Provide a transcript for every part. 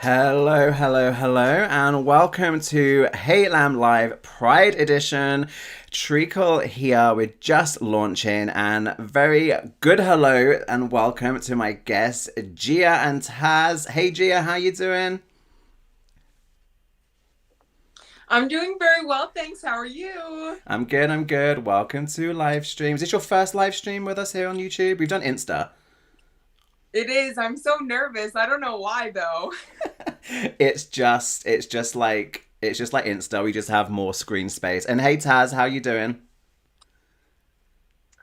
Hello, hello, hello, and welcome to Hey Lamb Live Pride Edition. Treacle here. We're just launching, and very good hello and welcome to my guests, Ghia and Taz. Hey, Ghia, how you doing? I'm doing very well, thanks. How are you? I'm good. I'm good. Welcome to live stream. Is this your first live stream with us here on YouTube? We've done Insta. It is. I'm so nervous. I don't know why though. It's just like Insta. We just have more screen space. And hey, Taz, how you doing?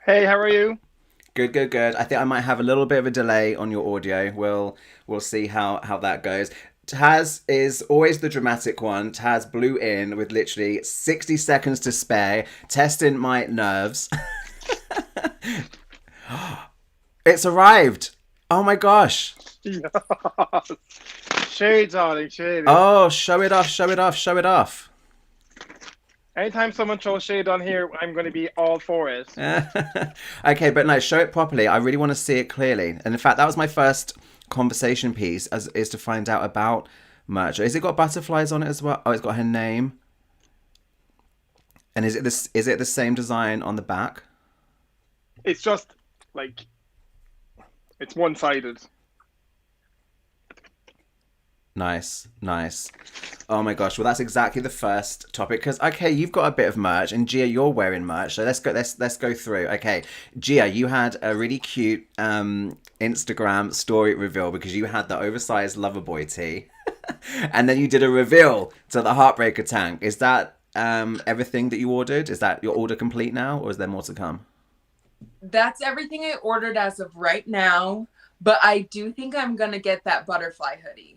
Hey, how are you? Good, good, good. I think I might have a little bit of a delay on your audio. We'll see how that goes. Taz is always the dramatic one. Taz blew in with literally 60 seconds to spare, testing my nerves. It's arrived. Oh my gosh. Yes. Shade, darling, shade. Oh, show it off, show it off, show it off. Anytime someone throws shade on here, I'm going to be all for it. Okay, but no, show it properly. I really want to see it clearly. And in fact, that was my first conversation piece, is to find out about merch. Has it got butterflies on it as well? Oh, it's got her name. And is it the same design on the back? It's just like it's one-sided. Nice, nice. Oh my gosh, well that's exactly the first topic because okay, you've got a bit of merch and Ghia, you're wearing merch. So let's go through. Okay. Ghia, you had a really cute Instagram story reveal because you had the oversized Loverboy tee. And then you did a reveal to the Heartbreaker tank. Is that everything that you ordered? Is that your order complete now or is there more to come? That's everything I ordered as of right now, but I do think I'm gonna get that butterfly hoodie.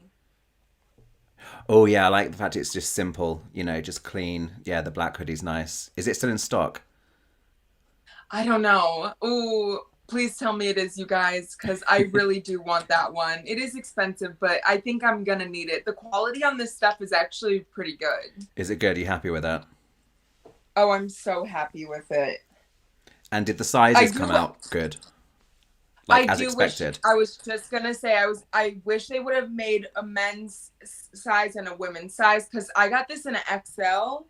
Oh yeah, I like the fact it's just simple, just clean. Yeah, the black hoodie's nice. Is it still in stock? I don't know. Ooh, please tell me it is, you guys, because I really do want that one. It is expensive, but I think I'm gonna need it. The quality on this stuff is actually pretty good. Is it good? Are you happy with that? Oh, I'm so happy with it. And did the I sizes do come out good? I Like as do wish expected? I was just gonna say I wish they would have made a men's size and a women's size because I got this in an XL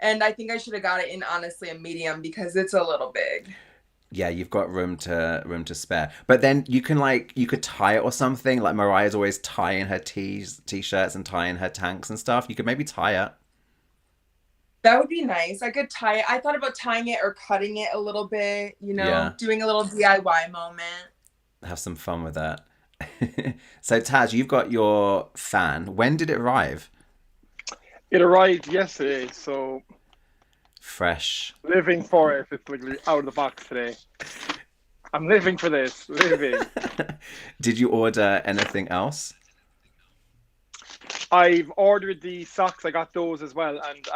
and I think I should have got it in honestly a medium because it's a little big. Yeah, you've got room to spare. But then you could tie it or something. Like Mariah's always tying her t-shirts and tying her tanks and stuff. You could maybe tie it. That would be nice. I could tie it. I thought about tying it or cutting it a little bit, Yeah, doing a little DIY moment. have some fun with that. So Taz, you've got your fan. When did it arrive? It arrived yesterday, so Fresh. living for it. It's literally out of the box today. I'm living for this. Living. Did you order anything else? I've ordered the socks. I got those as well, and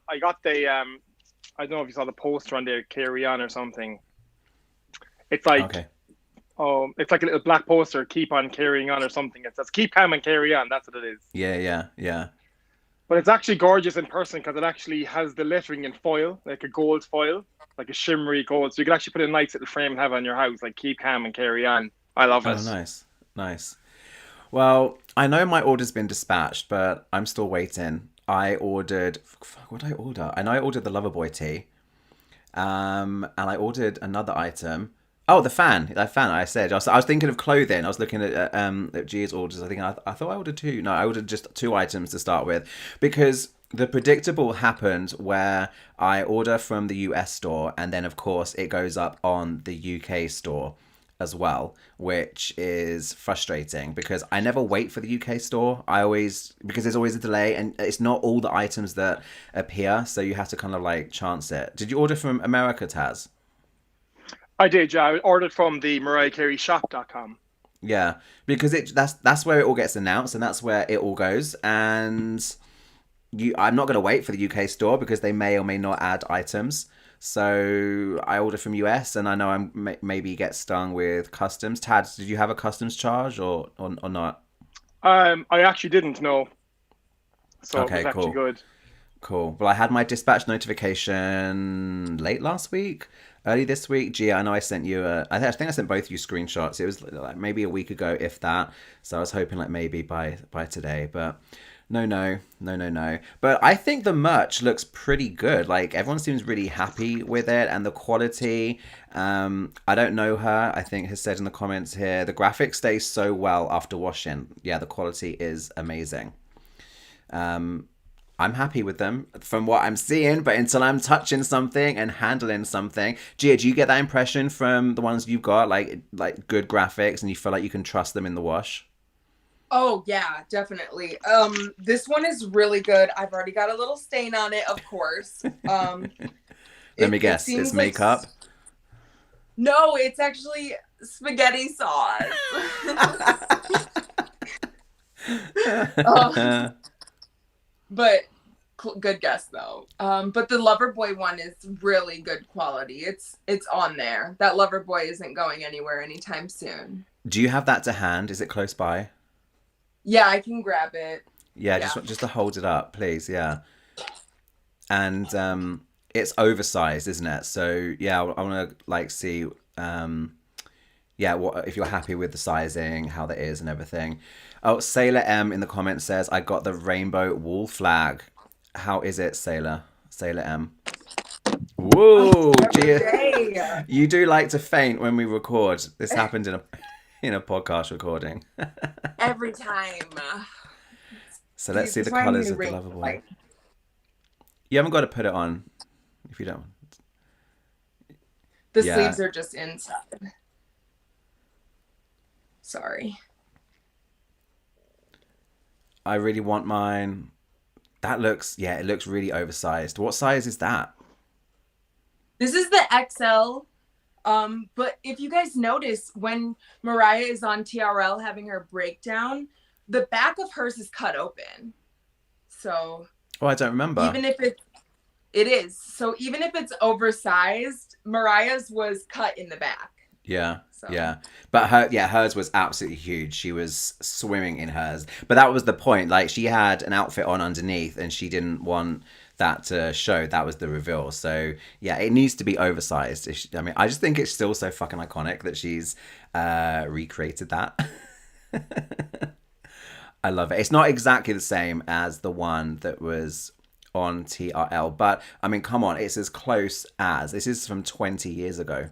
I got the I don't know if you saw the poster on there, carry on or something. It's like Okay. it's like a little black poster, keep on carrying on or something. It says keep calm and carry on. That's what it is. Yeah, yeah, yeah. But it's actually gorgeous in person because it actually has the lettering in foil, like a gold foil, like a shimmery gold. So you can actually put a nice little frame and have on your house, like keep calm and carry on. I love Oh, it. nice. Nice. Well, I know my order's been dispatched, but I'm still waiting. I ordered. Fuck, what did I order? I know I ordered the Loverboy tee. And I ordered another item. Oh, the fan. That fan I said. I was thinking of clothing. I was looking at Gia's orders. I thought I ordered two. No, I ordered just two items to start with because the predictable happened where I order from the US store and then of course it goes up on the UK store as well, which is frustrating because I never wait for the UK store. Because there's always a delay and it's not all the items that appear, so you have to kind of like chance it. Did you order from America, Taz? I did, yeah. I ordered from the Mariah Carey shop.com. Yeah, because that's where it all gets announced and that's where it all goes. And I'm not going to wait for the UK store because they may or may not add items. So I order from US, and I know maybe get stung with customs. Tad, did you have a customs charge or not? I actually didn't know, so it was Okay, actually cool. good. Cool. Well, I had my dispatch notification late last week, early this week. Ghia, I know I sent you I think I sent both of you screenshots. It was like maybe a week ago, if that. So I was hoping like maybe by today, but no. But I think the merch looks pretty good. Like everyone seems really happy with it, and the quality. I don't know her. I think has said in the comments here the graphics stay so well after washing. Yeah, the quality is amazing. I'm happy with them from what I'm seeing, but until I'm touching something and handling something, Ghia, do you get that impression from the ones you've got, like good graphics, and you feel like you can trust them in the wash? Oh yeah, definitely. This one is really good. I've already got a little stain on it, of course. Let me guess, it's makeup? No, it's actually spaghetti sauce. But good guess though. But the Loverboy one is really good quality. It's on there. That Loverboy isn't going anywhere anytime soon. Do you have that to hand? Is it close by? Yeah, I can grab it. Yeah, just to hold it up, please. Yeah. And it's oversized, isn't it? So yeah, I want to like see what if you're happy with the sizing, how that is, and everything. Oh, Sailor M in the comments says, I got the rainbow wall flag. How is it, Sailor M? Whoa, Ghia. You do like to faint when we record. This happened in a podcast recording. Every time. So let's see the colors of the Loverboy. You haven't got to put it on if you don't. The sleeves are just inside. Sorry. I really want mine. That looks, it looks really oversized. What size is that? This is the XL. But if you guys notice, when Mariah is on TRL having her breakdown, the back of hers is cut open. So. Oh, I don't remember. Even if it is. So even if it's oversized, Mariah's was cut in the back. Yeah. So. Yeah. But hers was absolutely huge. She was swimming in hers. But that was the point. Like she had an outfit on underneath and she didn't want that to show. That was the reveal. So yeah, it needs to be oversized. I just think it's still so fucking iconic that she's recreated that. I love it. It's not exactly the same as the one that was on TRL, but I mean, come on, it's as close as. This is from 20 years ago.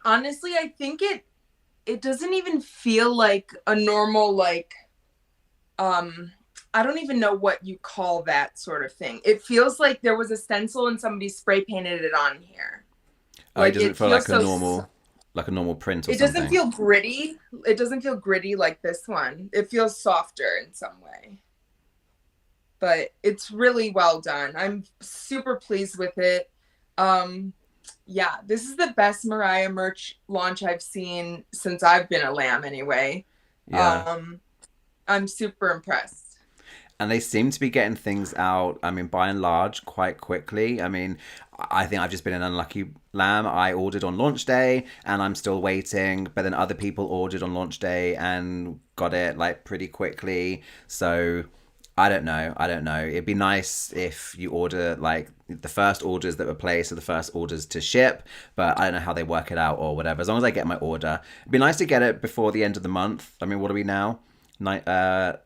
Honestly, I think it doesn't even feel like a normal, like, I don't even know what you call that sort of thing. It feels like there was a stencil and somebody spray painted it on here. Like, it doesn't feel like a normal print or something. It doesn't feel gritty. It doesn't feel gritty like this one. It feels softer in some way. But it's really well done. I'm super pleased with it. Yeah, this is the best Mariah merch launch I've seen since I've been a lamb anyway. Yeah. I'm super impressed. And they seem to be getting things out, I mean, by and large, quite quickly. I mean, I think I've just been an unlucky lamb. I ordered on launch day and I'm still waiting. But then other people ordered on launch day and got it like pretty quickly. So I don't know. It'd be nice if you order like the first orders that were placed are the first orders to ship, but I don't know how they work it out or whatever. As long as I get my order, it'd be nice to get it before the end of the month. I mean, what are we now? 18th,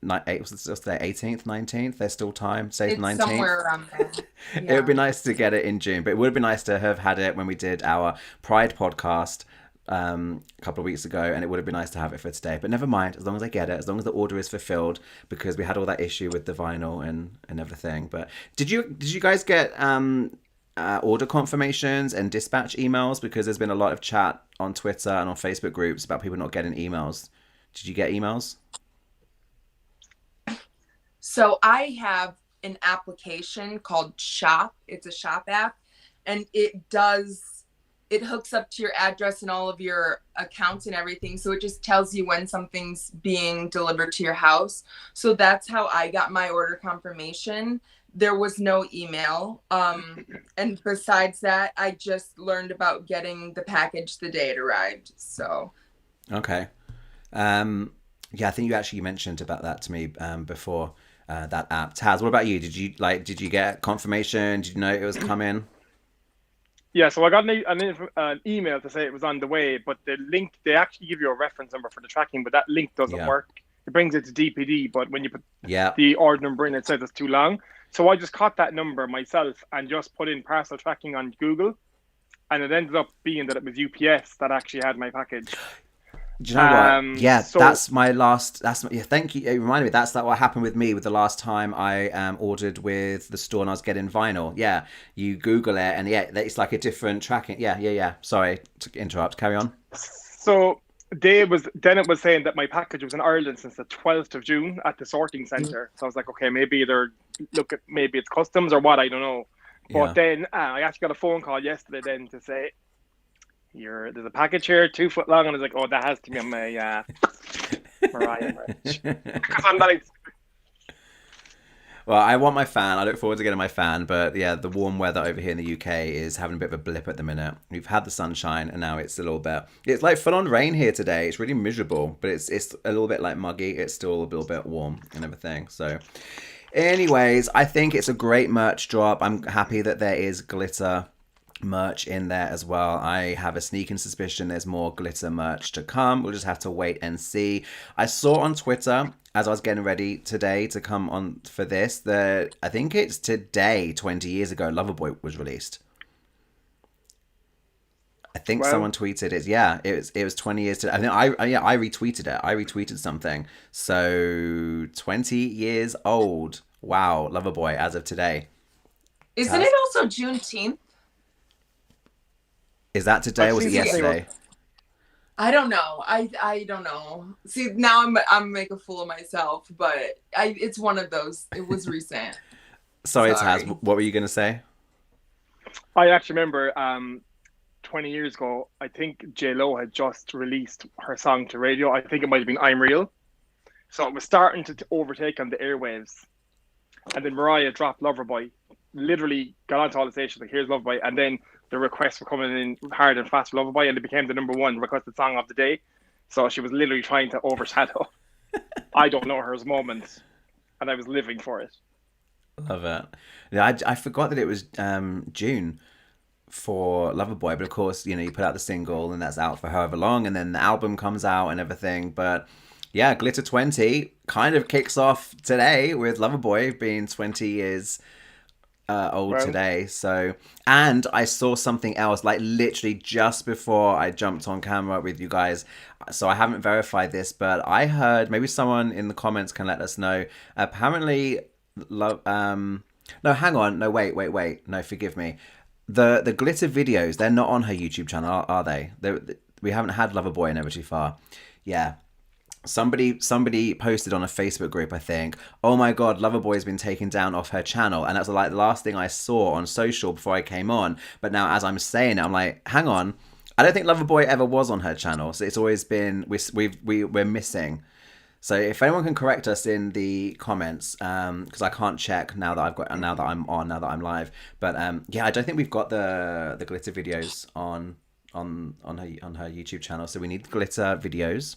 19th. There's still time. Say 19th. Somewhere around there. Yeah. It would be nice to get it in June, but it would be nice to have had it when we did our Pride podcast a couple of weeks ago, and it would have been nice to have it for today, but never mind, as long as I get it, as long as the order is fulfilled, because we had all that issue with the vinyl and everything. But did you guys get order confirmations and dispatch emails? Because there's been a lot of chat on Twitter and on Facebook groups about people not getting emails. Did you get emails? So I have an application called Shop. It's a Shop app, and it hooks up to your address and all of your accounts and everything. So it just tells you when something's being delivered to your house. So that's how I got my order confirmation. There was no email. And besides that, I just learned about getting the package the day it arrived. So. Okay. Yeah, I think you mentioned about that to me before. that app. Taz, what about you? Did you get confirmation? Did you know it was coming? Yeah, so I got an email to say it was on the way, but the link, they actually give you a reference number for the tracking, but that link doesn't Yeah. work. It brings it to DPD, but when you put Yeah. the order number in, it says it's too long. So I just caught that number myself and just put in parcel tracking on Google, and it ended up being that it was UPS that actually had my package. Do you know what? Yeah, So that's my last. Yeah, thank you. It reminded me. That's what happened with me with the last time I ordered with the store and I was getting vinyl. Yeah, you Google it and yeah, it's like a different tracking. Yeah. Sorry to interrupt. Carry on. So it was saying that my package was in Ireland since the 12th of June at the sorting centre. So I was like, okay, maybe maybe it's customs or what, I don't know. But then I actually got a phone call yesterday then to say, there's a package here 2 foot long, and I was like, oh, that has to be on my Mariah merch. Because I'm not. Well, I want my fan. I look forward to getting my fan. But yeah, the warm weather over here in the UK is having a bit of a blip at the minute. We've had the sunshine and now it's a little bit. It's like full on rain here today. It's really miserable, but it's a little bit like muggy. It's still a little bit warm and everything. So, anyways, I think it's a great merch drop. I'm happy that there is glitter merch in there as well. I have a sneaking suspicion there's more glitter merch to come. We'll just have to wait and see. I saw on Twitter as I was getting ready today to come on for this that I think it's today 20 years ago Loverboy was released. I think someone tweeted it. Yeah, it was 20 years today. I think I retweeted it. I retweeted something. So 20 years old. Wow, Loverboy as of today. Isn't it also Juneteenth? Is that today or was it yesterday? I don't know. I don't know. See, now I'm making a fool of myself, but it's one of those. It was recent. Sorry, Taz. What were you going to say? I actually remember 20 years ago, I think J-Lo had just released her song to radio. I think it might have been I'm Real. So it was starting to overtake on the airwaves. And then Mariah dropped Loverboy. Literally got onto all the stations like, here's Loverboy. And then the requests were coming in hard and fast for Loverboy, and it became the number one requested song of the day. So she was literally trying to overshadow I Don't Know Her's moment, and I was living for it. Love it. Yeah, I forgot that it was June for Loverboy, but of course, you put out the single and that's out for however long, and then the album comes out and everything. But yeah, Glitter 20 kind of kicks off today with Loverboy being 20 years old today. So, and I saw something else like literally just before I jumped on camera with you guys. So I haven't verified this, but I heard, maybe someone in the comments can let us know. Apparently, no, hang on, no, wait, no, forgive me. The glitter videos, they're not on her YouTube channel, are they? We haven't had Loverboy Never Too Far. Yeah. Somebody posted on a Facebook group, I think, oh my god, Loverboy's been taken down off her channel, and that's like the last thing I saw on social before I came on. But now as I'm saying it, I'm like, hang on, I don't think Loverboy ever was on her channel, so it's always been we're missing. So if anyone can correct us in the comments, because I can't check now that I'm live. But yeah, I don't think we've got the glitter videos on her YouTube channel, so we need glitter videos.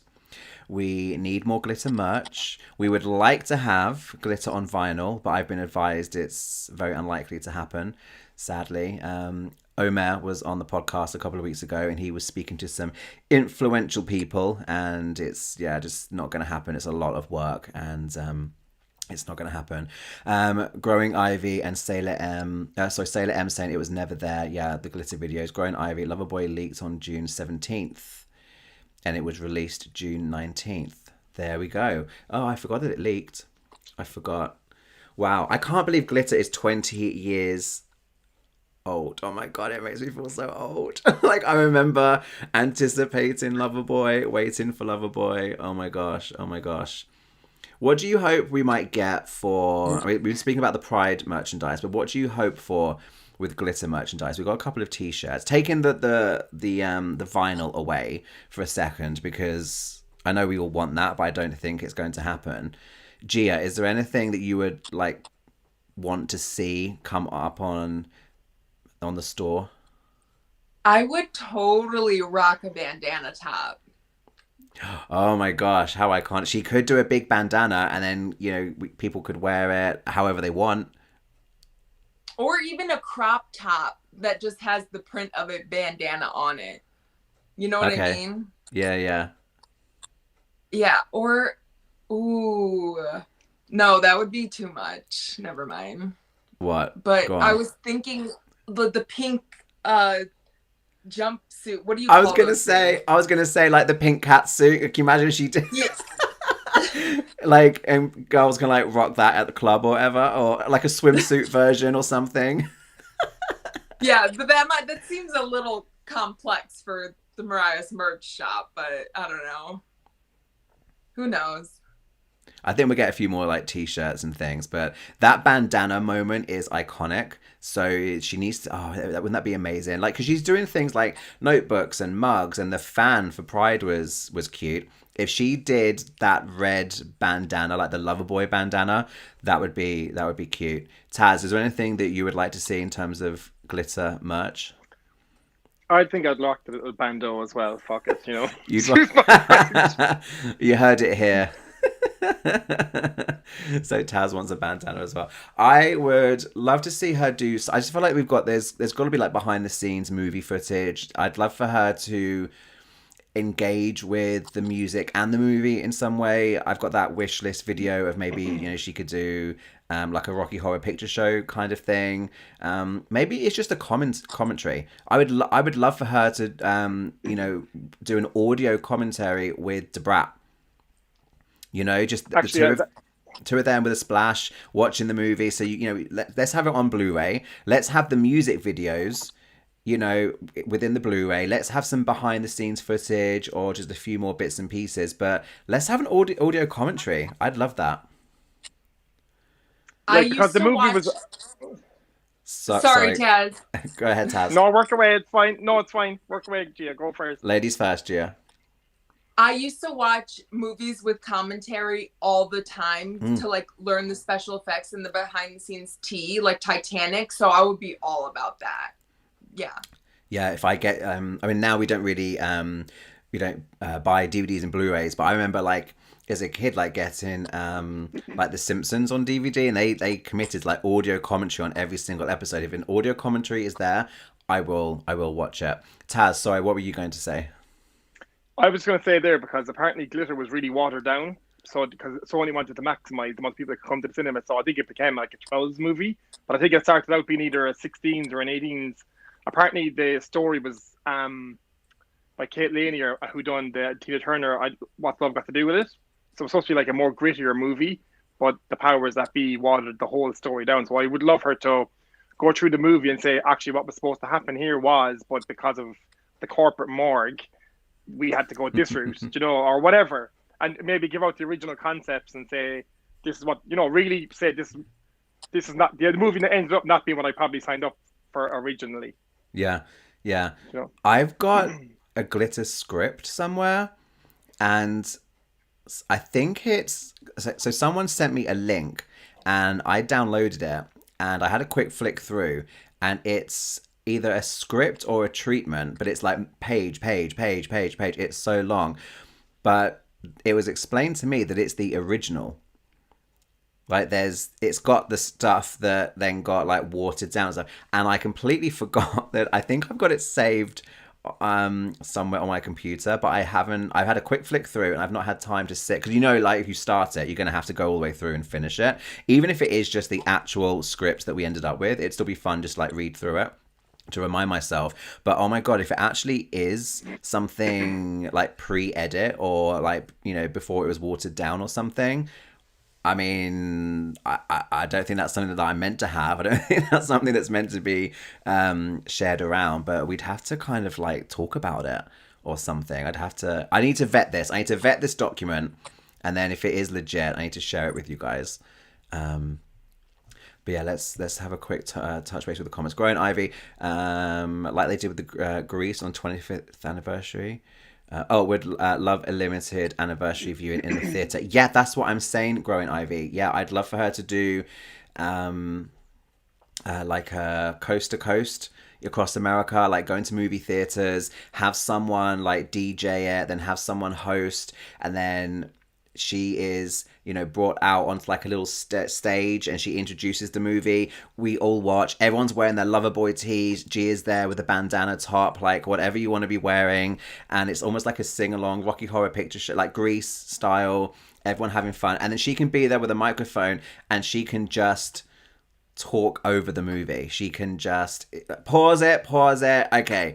We need more glitter merch. We would like to have glitter on vinyl, but I've been advised it's very unlikely to happen, sadly. Omer was on the podcast a couple of weeks ago and he was speaking to some influential people, and it's just not going to happen. It's a lot of work, and it's not going to happen. Growing Ivy and Sailor M saying it was never there. Yeah, the glitter videos. Growing Ivy, Loverboy leaked on June 17th. And it was released June 19th. There we go. Oh, I forgot that it leaked. I forgot. Wow. I can't believe glitter is 20 years old. Oh my god, it makes me feel so old. Like, I remember anticipating Loverboy, waiting for Loverboy. Oh my gosh. What do you hope we might get for... I mean, we've been speaking about the Pride merchandise, but what do you hope for with glitter merchandise? We've got a couple of t-shirts. Taking the vinyl away for a second, because I know we all want that, but I don't think it's going to happen. Ghia, is there anything that you would want to see come up on the store? I would totally rock a bandana top. Oh my gosh, how iconic. She could do a big bandana and then, people could wear it however they want. Or even a crop top that just has the print of a bandana on it. You know what I Okay. mean? Yeah, yeah. Yeah. Or, ooh, no, that would be too much. Never mind. What? But Go I on. was thinking the pink jumpsuit. What do you I was call gonna those things? say, I was gonna say like the pink cat suit. Can you imagine if she did? Yeah. Like, and girls can like rock that at the club or whatever, or like a swimsuit version or something. Yeah, but that seems a little complex for the Mariah's merch shop, but I don't know. Who knows? I think we'll get a few more like t-shirts and things, but that bandana moment is iconic. So she needs to. Oh, wouldn't that be amazing? Like, because she's doing things like notebooks and mugs, and the fan for Pride was cute. If she did that red bandana, like the Loverboy bandana, that would be cute. Taz, is there anything that you would like to see in terms of glitter merch? I think I'd lock the little bando as well. Fuck it, You'd Excuse my French. you heard it here. So Taz wants a bandana as well. I would love to see her do. I just feel like there's got to be like behind the scenes movie footage. I'd love for her to engage with the music and the movie in some way. I've got that wish list video of maybe she could do like a Rocky Horror Picture Show kind of thing. Maybe it's just a commentary. I would love for her to do an audio commentary with Debrat. Just the Actually, two of them with a splash watching the movie. So let's have it on Blu-ray. Let's have the music videos within the Blu-ray. Let's have some behind the scenes footage or just a few more bits and pieces, but let's have an audio commentary. I'd love that. I because used the to movie watch. was. Sorry, Taz. Go ahead, Taz. No, work away. It's fine. No, it's fine. Work away, Gia. Go first. Ladies first, Gia. I used to watch movies with commentary all the time to like learn the special effects and the behind the scenes tea, like Titanic. So I would be all about that. Yeah. Yeah, if I get I mean now we don't really we don't buy DVDs and Blu-rays, but I remember like as a kid like getting like The Simpsons on DVD, and they committed like audio commentary on every single episode. If an audio commentary is there, I will watch it. Taz, sorry, what were you going to say? I was going to say there because apparently glitter was really watered down. So because Sony wanted to maximize the amount of people that could come to the cinema, so I think it became like a 12s movie. But I think it started out being either a 16s or an 18s. Apparently the story was by Kate Laney, who done the Tina Turner. What's Love Got to Do with It? So it's supposed to be like a more grittier movie, but the powers that be watered the whole story down. So I would love her to go through the movie and say, actually, what was supposed to happen here was, but because of the corporate morgue, we had to go this route, or whatever, and maybe give out the original concepts and say, this is what, really say this is not the movie that ends up not being what I probably signed up for originally. Yeah. I've got a glitter script somewhere, and I think it's so someone sent me a link and I downloaded it and I had a quick flick through, and it's either a script or a treatment, but it's like page. It's so long, but it was explained to me that it's the original. Like it's got the stuff that then got like watered down and stuff, and I completely forgot that. I think I've got it saved somewhere on my computer, but I've had a quick flick through and I've not had time to sit, because like if you start it, you're going to have to go all the way through and finish it. Even if it is just the actual script that we ended up with, it'd still be fun just like read through it to remind myself. But oh my god, if it actually is something like pre-edit or like before it was watered down or something, I mean, I don't think that's something that I'm meant to have. I don't think that's something that's meant to be shared around, but we'd have to kind of like talk about it or something. I need to vet this. I need to vet this document, and then if it is legit, I need to share it with you guys. But yeah, let's have a quick touch base with the comments. Growing Ivy, like they did with the Grease on 25th anniversary. Would love a limited anniversary viewing in the theatre. Yeah, that's what I'm saying, Growing Ivy. Yeah, I'd love for her to do like a coast to coast, across America, like going to movie theaters, have someone like DJ it, then have someone host, and then she is, you know, brought out onto like a little stage and she introduces the movie. We all watch. Everyone's wearing their Loverboy tees. Gia's there with a bandana top, like whatever you want to be wearing. And it's almost like a sing-along Rocky Horror Picture Show, like Grease style. Everyone having fun. And then she can be there with a microphone and she can just talk over the movie. She can just pause it. Okay.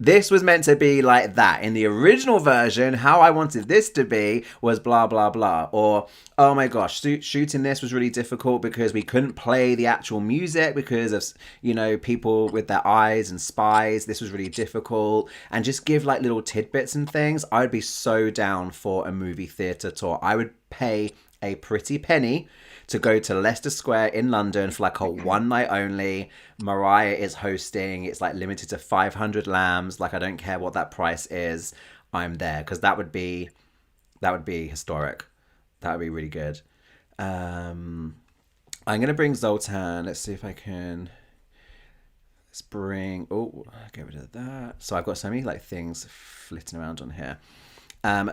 This was meant to be like that. In the original version, how I wanted this to be was blah, blah, blah. Or, oh my gosh, shooting this was really difficult because we couldn't play the actual music because of, you know, people with their eyes and spies. This was really difficult. And just give like little tidbits and things. I would be so down for a movie theatre tour. I would pay a pretty penny to go to Leicester Square in London for like a one night only. Mariah is hosting. It's like limited to 500 lambs. Like I don't care what that price is. I'm there because that would be historic. That would be really good. I'm gonna bring Zoltan. Let's see if I can. Let's bring. Oh, get rid of that. So I've got so many like things flitting around on here.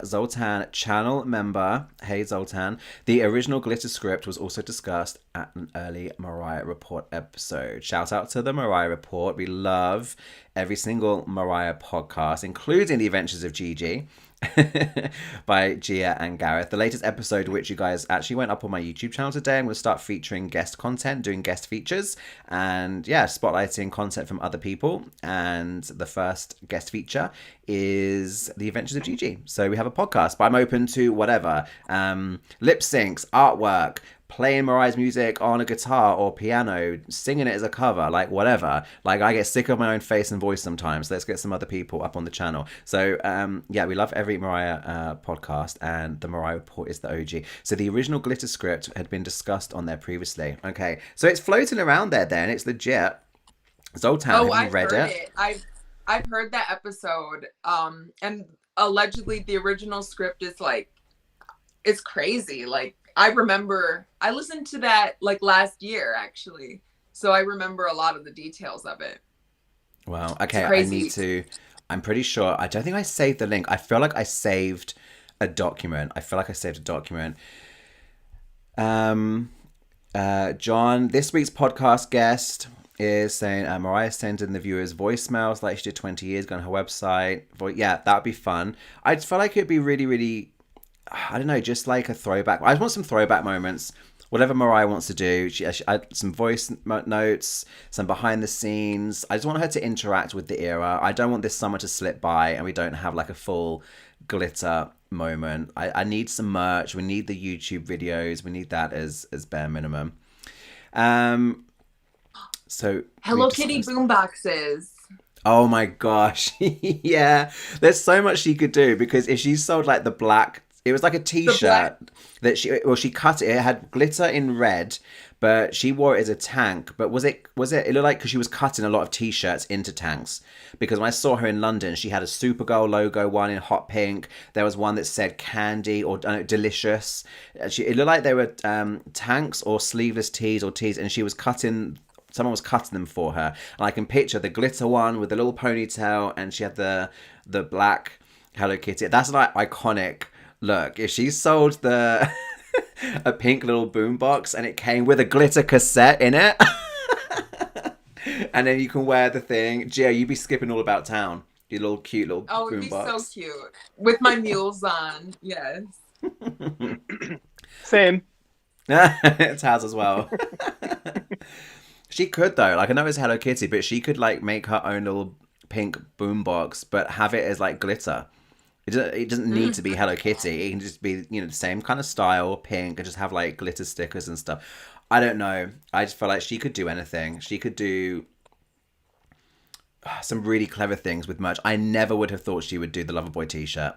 Zoltan, channel member. Hey, Zoltan. The original glitter script was also discussed at an early Mariah Report episode. Shout out to the Mariah Report. We love every single Mariah podcast, including The Adventures of Gigi by Ghia and Gareth. The latest episode, which you guys actually went up on my YouTube channel today. I'm going to start featuring guest content, doing guest features, and yeah, spotlighting content from other people. And the first guest feature is The Adventures of Gigi. So we have a podcast, but I'm open to whatever. Lip syncs, artwork, playing Mariah's music on a guitar or piano, singing it as a cover, like whatever. Like I get sick of my own face and voice sometimes. So let's get some other people up on the channel. So yeah, we love every Mariah podcast, and the Mariah Report is the OG. So the original glitter script had been discussed on there previously. Okay, so it's floating around there then. It's legit. Zoltan, have you I've read heard it? I've heard that episode. And allegedly the original script is like, it's crazy. Like I remember I listened to that like last year actually. So I remember a lot of the details of it. Wow. Okay, I need to. I'm pretty sure. I don't think I saved the link. I feel like I saved a document. John, this week's podcast guest is saying Mariah sends in the viewers voicemails like she did 20 years ago on her website. But yeah, that would be fun. I just feel like it'd be really, really, I don't know, just like a throwback. I just want some throwback moments. Whatever Mariah wants to do, she some voice notes, some behind the scenes. I just want her to interact with the era. I don't want this summer to slip by and we don't have like a full glitter moment. I need some merch. We need the YouTube videos. We need that as bare minimum. So Hello Kitty boomboxes. Oh my gosh. Yeah. There's so much she could do, because if she sold like the black, it was like a t-shirt that she cut it. It had glitter in red, but she wore it as a tank. But it looked like, because she was cutting a lot of t-shirts into tanks, because when I saw her in London, she had a Supergirl logo one in hot pink. There was one that said candy or delicious. It looked like they were tanks or sleeveless tees or tees, and she was cutting. Someone was cutting them for her, and I can picture the glitter one with the little ponytail, and she had the black Hello Kitty. That's like iconic look. If she sold the a pink little boombox and it came with a glitter cassette in it, and then you can wear the thing, Ghia, you'd be skipping all about town. Your little cute little boombox. Oh, it'd be so cute with my mules on. Yes. Same. It's Taz as well. She could though, like I know it's Hello Kitty, but she could like make her own little pink boombox, but have it as like glitter. It doesn't need to be Hello Kitty. It can just be, you know, the same kind of style, pink, and just have like glitter stickers and stuff. I don't know. I just feel like she could do anything. She could do some really clever things with merch. I never would have thought she would do the Loverboy t-shirt.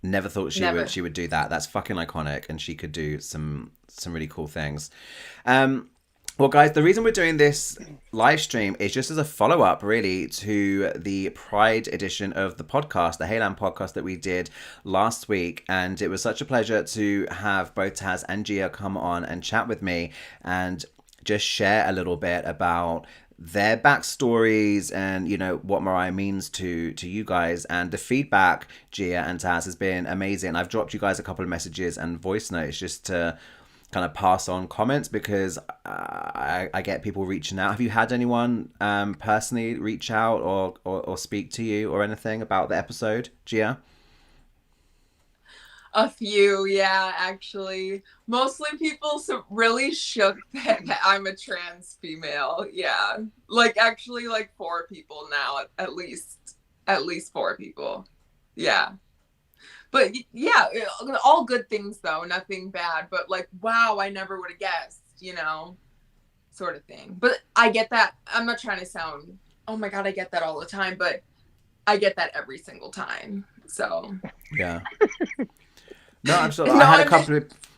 Never thought she would do that. That's fucking iconic, and she could do some really cool things. Well, guys, the reason we're doing this live stream is just as a follow-up, really, to the Pride edition of the podcast, the Heyland podcast that we did last week. And it was such a pleasure to have both Taz and Ghia come on and chat with me and just share a little bit about their backstories and what Mariah means to you guys. And the feedback, Ghia and Taz, has been amazing. I've dropped you guys a couple of messages and voice notes just to kind of pass on comments, because I get people reaching out. Have you had anyone personally reach out or speak to you or anything about the episode, Ghia? A few, yeah, actually. Mostly people really shook that I'm a trans female. Yeah. Like actually like 4 people now, at least 4 people. Yeah. But yeah, all good things though, nothing bad, but like wow, I never would have guessed, sort of thing. But I get that. I'm not trying to sound, oh my god, I get that all the time, but I get that every single time. So, yeah. No, absolutely.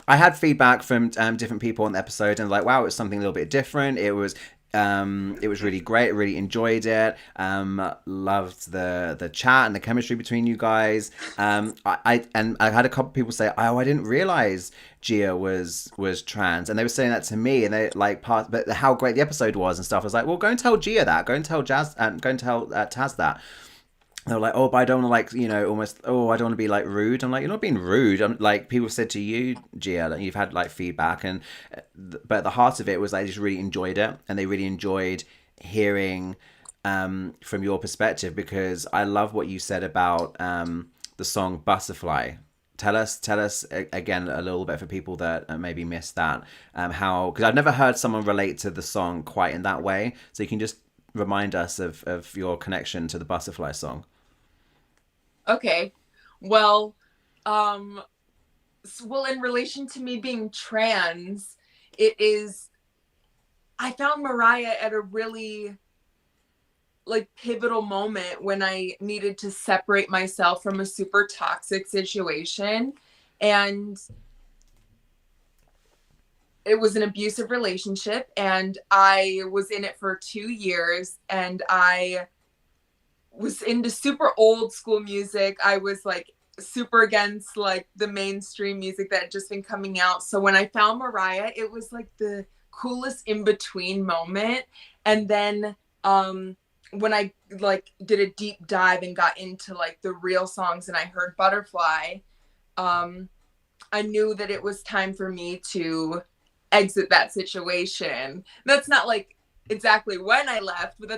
I had feedback from different people on the episode, and like, wow, it was something a little bit different. It was really great. I really enjoyed it. Loved the chat and the chemistry between you guys. I had a couple people say, oh, I didn't realize Ghia was trans, and they were saying that to me, and they like but how great the episode was and stuff. I was like, well, go and tell Ghia that. Go and tell Taz that. They were like, oh, but I don't want to almost, oh, I don't want to be like rude. I'm like, you're not being rude. I'm like, people said to you, Ghia, that you've had like feedback, but the heart of it was they just really enjoyed it, and they really enjoyed hearing from your perspective, because I love what you said about the song Butterfly. Tell us again a little bit for people that maybe missed that, how, because I've never heard someone relate to the song quite in that way. So you can just remind us of your connection to the Butterfly song. Okay. Well, in relation to me being trans, I found Mariah at a really like pivotal moment when I needed to separate myself from a super toxic situation. And it was an abusive relationship, and I was in it for 2 years, and I was into super old school music. I was like super against like the mainstream music that had just been coming out. So when I found Mariah, it was like the coolest in between moment. And then when I like did a deep dive and got into like the real songs and I heard Butterfly, I knew that it was time for me to exit that situation. That's not like exactly when I left, but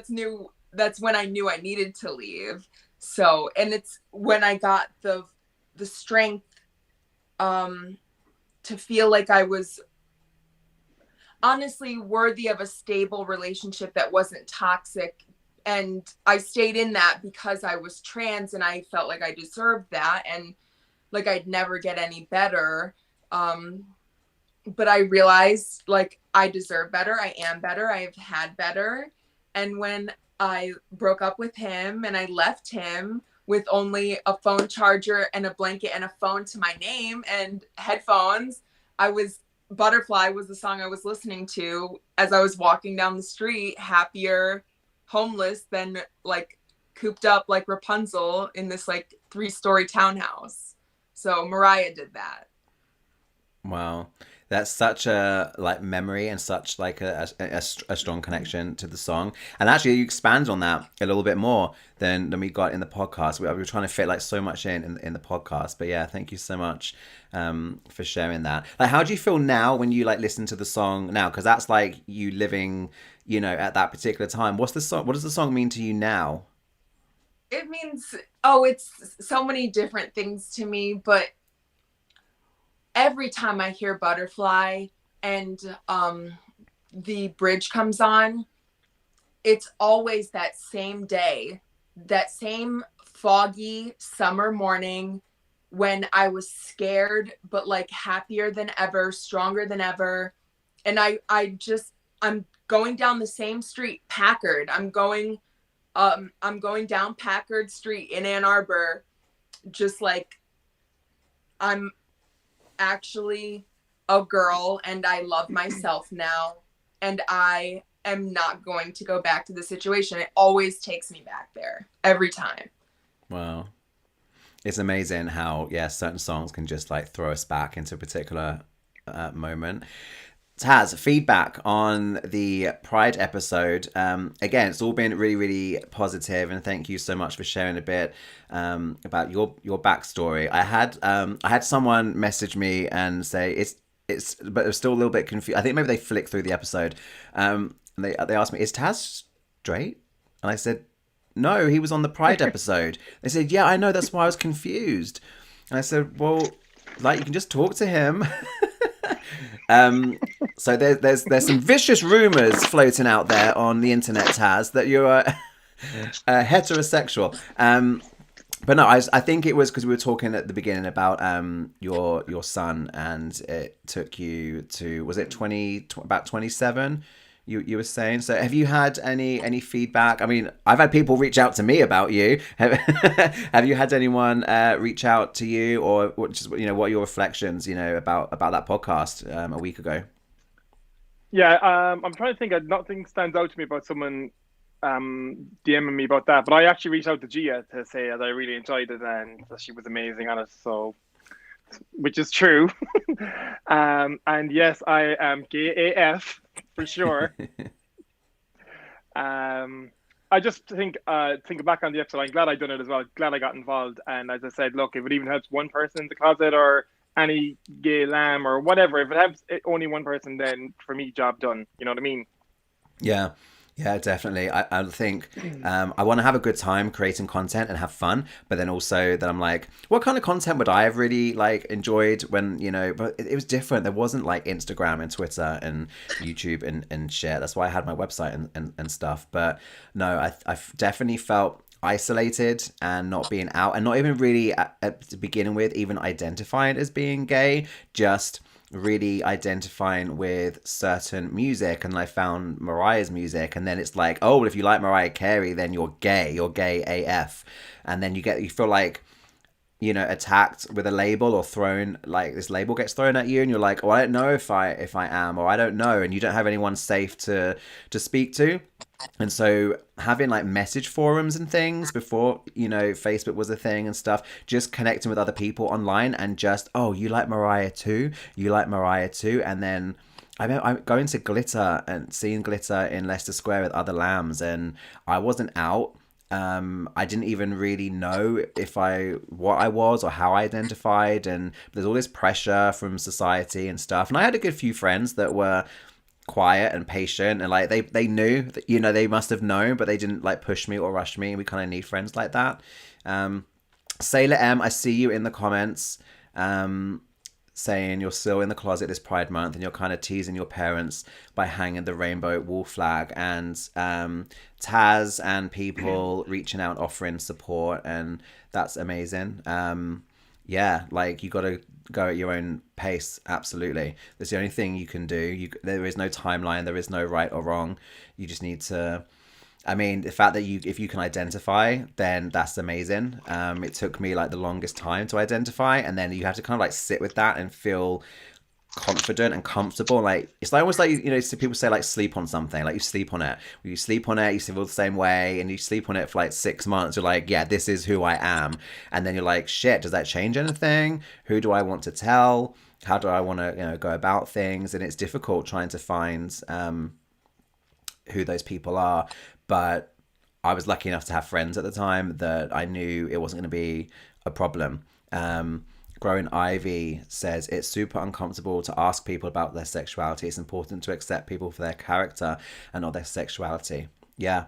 that's when I knew I needed to leave. So, and it's when I got the strength to feel like I was honestly worthy of a stable relationship that wasn't toxic. And I stayed in that because I was trans and I felt like I deserved that, and like I'd never get any better. But I realized like I deserve better. I am better. I have had better. And when I broke up with him and I left him with only a phone charger and a blanket and a phone to my name and headphones, Butterfly was the song I was listening to as I was walking down the street, happier, homeless than like cooped up like Rapunzel in this like 3-story townhouse. So Mariah did that. Wow. That's such a like memory and such like a strong connection to the song. And actually you expand on that a little bit more than we got in the podcast. We were trying to fit like so much in the podcast. But yeah, thank you so much for sharing that. Like, how do you feel now when you like listen to the song now? Because that's like you living, at that particular time. What does the song mean to you now? It means, it's so many different things to me, but every time I hear Butterfly and the bridge comes on, it's always that same day, that same foggy summer morning when I was scared, but like happier than ever, stronger than ever. And I'm going down the same street, Packard. I'm going down Packard Street in Ann Arbor, just like I'm actually a girl and I love myself now, and I am not going to go back to the situation. It always takes me back there every time. Wow. It's amazing how certain songs can just like throw us back into a particular moment. Taz, feedback on the Pride episode. Again, it's all been really, really positive, and thank you so much for sharing a bit about your backstory. I had someone message me and say but it was still a little bit confused. I think maybe they flicked through the episode. And they asked me, "Is Taz straight?" And I said, "No, he was on the Pride episode." They said, "Yeah, I know. That's why I was confused." And I said, "Well, like, you can just talk to him." So there's some vicious rumors floating out there on the internet, Taz, that you're heterosexual. But no, I think it was because we were talking at the beginning about your son, and it took you to, was it about 27? You were saying. So have you had any feedback? I mean, I've had people reach out to me about you. Have you had anyone reach out to you, or just, what are your reflections, about that podcast a week ago? Yeah, I'm trying to think. Nothing stands out to me about someone DMing me about that, but I actually reached out to Ghia to say that I really enjoyed it and that she was amazing on it. So, which is true. And yes, I am gay AF for sure. I just think thinking back on the episode, I'm glad I done it as well. Glad I got involved. And as I said, look, if it even helps one person in the closet or any gay lamb or whatever, if it helps only one person, then for me, job done. You know what I mean? Yeah. Yeah, definitely. I think I want to have a good time creating content and have fun, but then also that I'm like, what kind of content would I have really enjoyed when, but it was different. There wasn't like Instagram and Twitter and YouTube and share. That's why I had my website and stuff. But no, I definitely felt isolated and not being out, and not even really at beginning with even identifying as being gay, just really identifying with certain music. And I found Mariah's music, and then it's like, oh, well, if you like Mariah Carey, then you're gay AF. And then you feel like, attacked with a label, or thrown, like this label gets thrown at you, and you're like, oh, I don't know if I am, or I don't know, and you don't have anyone safe to speak to. And so having message forums and things before, Facebook was a thing and stuff, just connecting with other people online and just, oh, you like Mariah too? You like Mariah too? And then I'm going to Glitter and seeing Glitter in Leicester Square with other lambs, and I wasn't out. I didn't even really know what I was or how I identified, and there's all this pressure from society and stuff. And I had a good few friends that were quiet and patient, and they knew that, they must have known, but they didn't push me or rush me, and we kind of need friends like that. Sailor M, I see you in the comments saying you're still in the closet this Pride month, and you're kind of teasing your parents by hanging the rainbow wall flag, and Taz and people reaching out, offering support, and that's amazing. Yeah, you got to go at your own pace. Absolutely. That's the only thing you can do. There is no timeline. There is no right or wrong. You just need to, the fact that if you can identify, then that's amazing. It took me the longest time to identify, and then you have to kind of sit with that and feel confident and comfortable. It's almost so people say sleep on something, you sleep on it. When you sleep on it, you feel the same way, and you sleep on it for 6 months. You're like, yeah, this is who I am. And then you're like, shit, does that change anything? Who do I want to tell? How do I want to go about things? And it's difficult trying to find who those people are. But I was lucky enough to have friends at the time that I knew it wasn't going to be a problem. Growing Ivy says it's super uncomfortable to ask people about their sexuality. It's important to accept people for their character and not their sexuality. Yeah,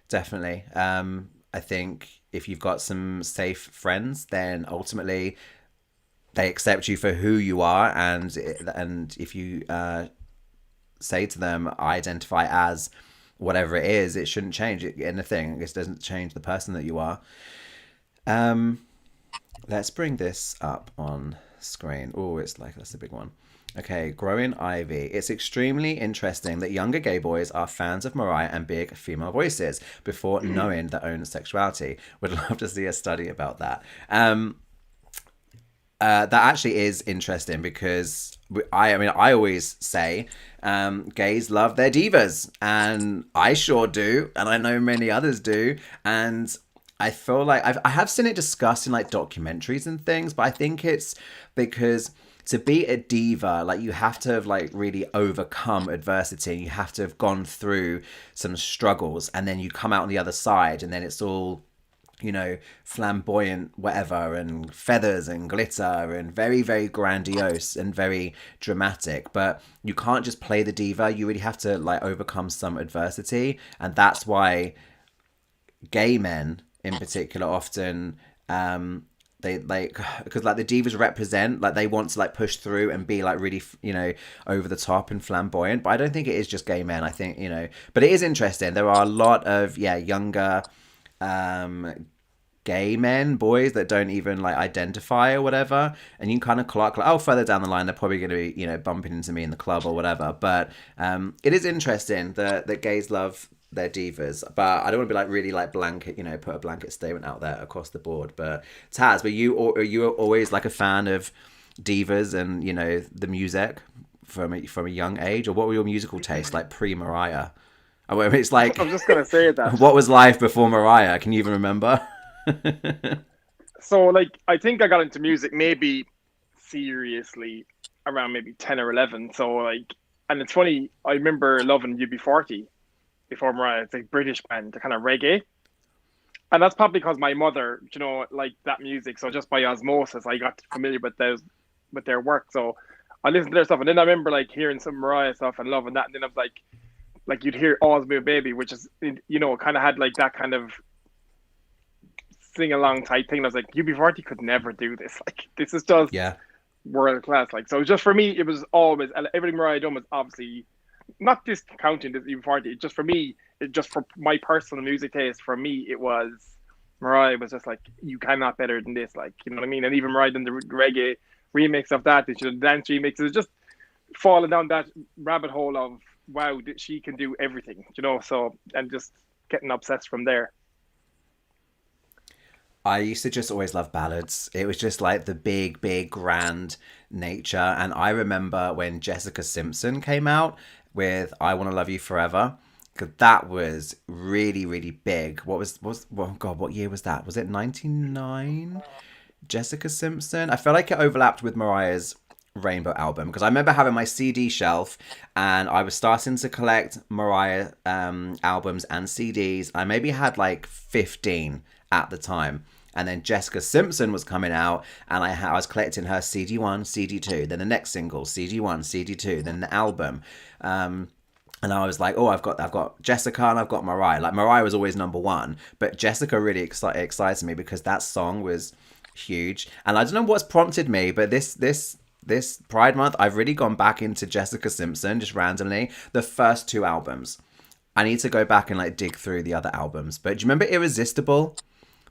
definitely. I think if you've got some safe friends, then ultimately they accept you for who you are. And if you say to them, I identify as whatever it is, it shouldn't change anything. It doesn't change the person that you are. Let's bring this up on screen. Oh, that's a big one. Okay, Growing Ivy. It's extremely interesting that younger gay boys are fans of Mariah and big female voices before knowing their own sexuality. Would love to see a study about that. That actually is interesting, because I always say gays love their divas, and I sure do, and I know many others do, and I feel like I have seen it discussed in documentaries and things, but I think it's because to be a diva, like you have to have like really overcome adversity. You have to have gone through some struggles, and then you come out on the other side, and then it's all, you know, flamboyant, whatever, and feathers and glitter and very, very grandiose and very dramatic. But you can't just play the diva. You really have to like overcome some adversity, and that's why gay men in particular often they like, because like the divas represent, like they want to like push through and be like really, you know, over the top and flamboyant. But I don't think it is just gay men. I think, you know, but it is interesting. There are a lot of younger gay men, boys that don't even like identify or whatever, and you can kind of clock like, oh, further down the line they're probably going to be, you know, bumping into me in the club or whatever. But it is interesting that gays love their divas, but I don't want to be like really like blanket, you know, put a blanket statement out there across the board. But Taz, are you always like a fan of divas and, you know, the music from a young age, or what were your musical tastes like pre-Mariah? I mean, it's like, I'm just gonna say that. What was life before Mariah? Can you even remember? So like, I think I got into music maybe seriously around maybe 10 or 11. So like, and it's funny, I remember loving UB40 before Mariah. It's like British band, the kind of reggae. And that's probably because my mother, you know, liked that music. So just by osmosis, I got familiar with their work. So I listened to their stuff. And then I remember like hearing some Mariah stuff and loving that. And then I was like you'd hear All's Me Baby, which is, you know, kind of had like that kind of sing along type thing. I was like, UB40 could never do this. Like, this is just world class. Like, so just for me, it was always, everything Mariah done was obviously not discounting this UB40. Just for me, just for my personal music taste, for me, it was Mariah was just like, you cannot better than this. Like, you know what I mean? And even Mariah done the reggae remix of that, the dance remixes, just falling down that rabbit hole of, wow, she can do everything, you know, so, and just getting obsessed from there. I used to just always love ballads. It was just like the big, big, grand nature. And I remember when Jessica Simpson came out with I Want to Love You Forever, because that was really, really big. What year was that? Was it 99? Jessica Simpson? I felt like it overlapped with Mariah's Rainbow album, because I remember having my CD shelf and I was starting to collect Mariah albums and CDs. I maybe had like 15 at the time, and then Jessica Simpson was coming out, and I was collecting her CD1, CD2, then the next single, CD1, CD2, then the album, and I was like, oh, I've got Jessica and I've got Mariah. Like, Mariah was always number one, but Jessica really excited me because that song was huge. And I don't know what's prompted me, but this Pride Month, I've really gone back into Jessica Simpson, just randomly, the first two albums. I need to go back and like dig through the other albums. But do you remember Irresistible?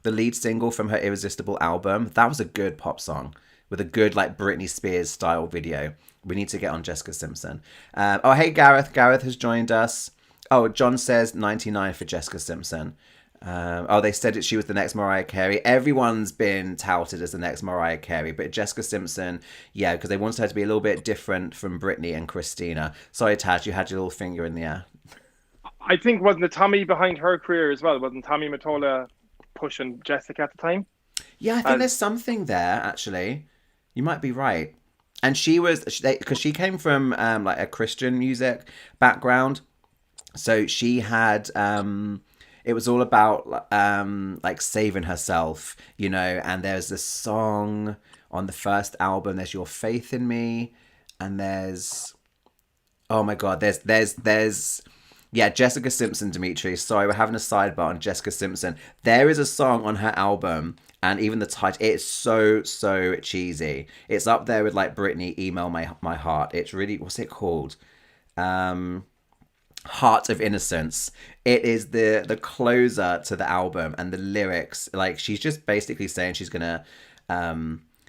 The lead single from her Irresistible album? That was a good pop song with a good like Britney Spears style video. We need to get on Jessica Simpson. Oh, hey, Gareth. Gareth has joined us. Oh, John says 99 for Jessica Simpson. They said she was the next Mariah Carey. Everyone's been touted as the next Mariah Carey, but Jessica Simpson, yeah, because they wanted her to be a little bit different from Britney and Christina. Sorry, Taj, you had your little finger in the air. I think wasn't the Tommy behind her career as well? Wasn't Tommy Mottola pushing Jessica at the time? Yeah, I think there's something there, actually. You might be right. And she was, because she came from like a Christian music background. So she had... it was all about like saving herself, you know, and there's this song on the first album, there's Your Faith in Me, and there's, oh my God, there's Jessica Simpson, Dimitri. Sorry, we're having a sidebar on Jessica Simpson. There is a song on her album, and even the title, it's so cheesy. It's up there with like Britney, Email My Heart. It's really, what's it called? Heart of Innocence. It is the closer to the album, and the lyrics, like, she's just basically saying she's gonna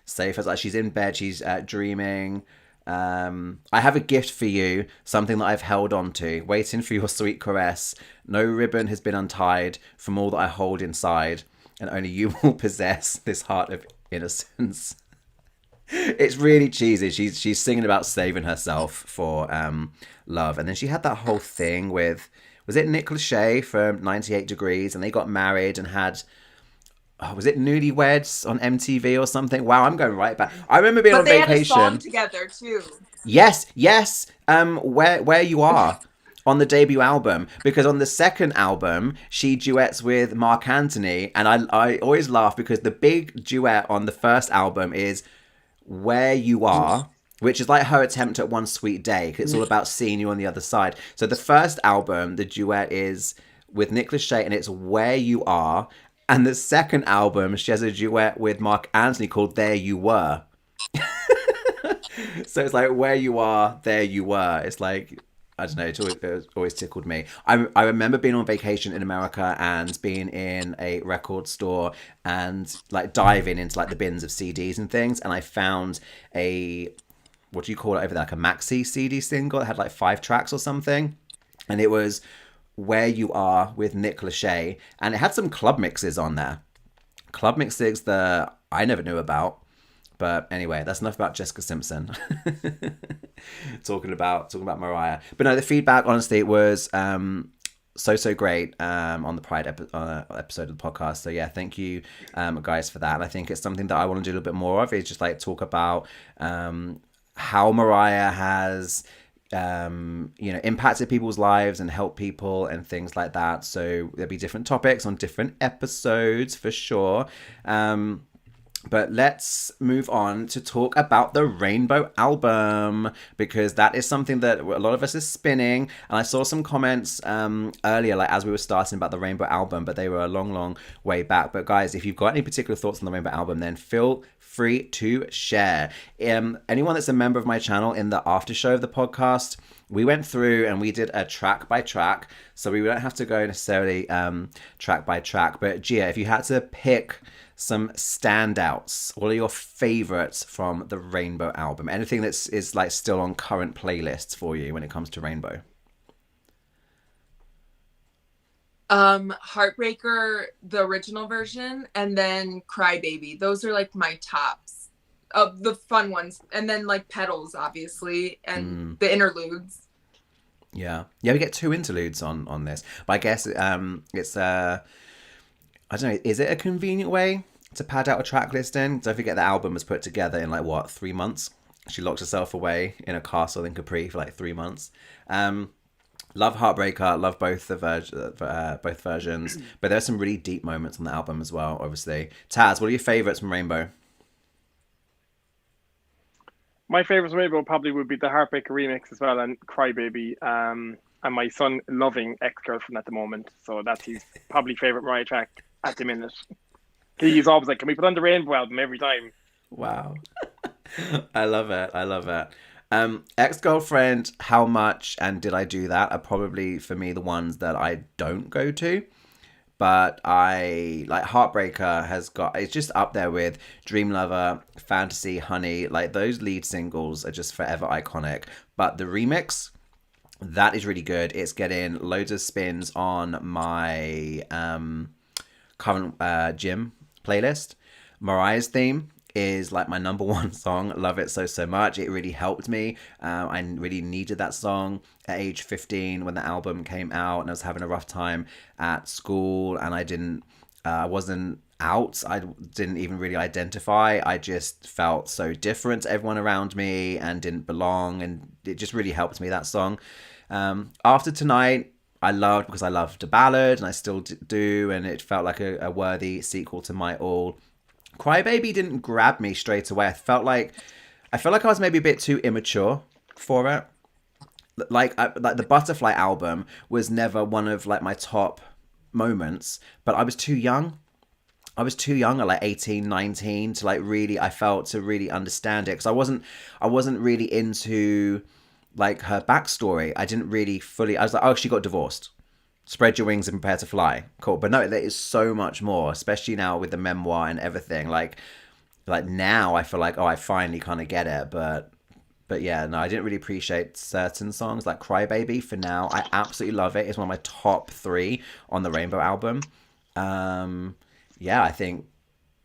save us. Like, she's in bed, she's dreaming. I have a gift for you, something that I've held on to, waiting for your sweet caress. No ribbon has been untied from all that I hold inside, and only you will possess this heart of innocence. It's really cheesy. She's singing about saving herself for love, and then she had that whole thing with, was it Nick Lachey from 98 Degrees, and they got married and had was it Newlyweds on MTV or something? Wow, I'm going right back. I remember being But on they had a song vacation. together too. Yes, yes. Where You Are on the debut album, because on the second album she duets with Mark Anthony, and I always laugh because the big duet on the first album is Where You Are, which is like her attempt at One Sweet Day, 'cause it's all about seeing you on the other side. So the first album, the duet is with Nick Lachey, and it's Where You Are. And the second album, she has a duet with Mark Anthony called There You Were. So it's like Where You Are, There You Were. It's like, I don't know, it's always tickled me. I remember being on vacation in America and being in a record store and like diving into like the bins of CDs and things. And I found a, what do you call it over there? Like a maxi CD single that had like 5 tracks or something. And it was Where You Are with Nick Lachey. And it had some club mixes on there. Club mixes that I never knew about. But anyway, that's enough about Jessica Simpson. talking about Mariah. But no, the feedback honestly was so great on the Pride episode of the podcast. So yeah, thank you guys for that. And I think it's something that I want to do a little bit more of. Is just like talk about how Mariah has impacted people's lives and helped people and things like that. So there'll be different topics on different episodes for sure. But let's move on to talk about the Rainbow album, because that is something that a lot of us is spinning. And I saw some comments earlier, like as we were starting about the Rainbow album, but they were a long way back. But guys, if you've got any particular thoughts on the Rainbow album, then feel free to share. Anyone that's a member of my channel, in the after show of the podcast, we went through and we did a track by track. So we don't have to go necessarily track by track. But Ghia, if you had to pick some standouts, what are your favorites from the Rainbow album? Anything that's is like still on current playlists for you when it comes to Rainbow? Heartbreaker, the original version, and then Cry Baby. Those are like my tops of the fun ones. And then like Petals, obviously, and the interludes. Yeah, we get 2 interludes on this, but I guess it's I don't know, is it a convenient way to pad out a track listing? Don't forget the album was put together in like 3 months. She locked herself away in a castle in Capri for like 3 months. Love Heartbreaker, love both both versions, but there's some really deep moments on the album as well, obviously. Taz, what are your favorites from Rainbow? My favorites from Rainbow probably would be the Heartbreaker remix as well, and Cry Baby. And my son loving Ex-Girlfriend at the moment, so that's his probably favorite Mariah track at the minute. He's always like, can we put on the Rainbow album every time? Wow. I love it. Ex-Girlfriend, How Much, and Did I Do That are probably for me the ones that I don't go to. But I like Heartbreaker it's just up there with Dream Lover, Fantasy, Honey. Like those lead singles are just forever iconic. But the remix, that is really good. It's getting loads of spins on my current gym playlist. Mariah's theme is like my number 1 song. Love it so much. It really helped me. I really needed that song at age 15 when the album came out, and I was having a rough time at school, and I wasn't out. I didn't even really identify. I just felt so different to everyone around me and didn't belong, and it just really helped me, that song. After Tonight, I loved because I loved a ballad, and I still do, and it felt like a worthy sequel to My All. Cry Baby didn't grab me straight away. I felt like I was maybe a bit too immature for it. Like the Butterfly album was never one of like my top moments, but I was too young. I was too young at like 18, 19 to like really, I felt to really understand it, because I wasn't really into like her backstory. I didn't really fully, I was like, oh, she got divorced. Spread your wings and prepare to fly. Cool. But no, there is so much more, especially now with the memoir and everything. Like now I feel like, oh, I finally kind of get it. But yeah, no, I didn't really appreciate certain songs like Cry Baby. For now, I absolutely love it. It's one of my top 3 on the Rainbow album. Yeah, I think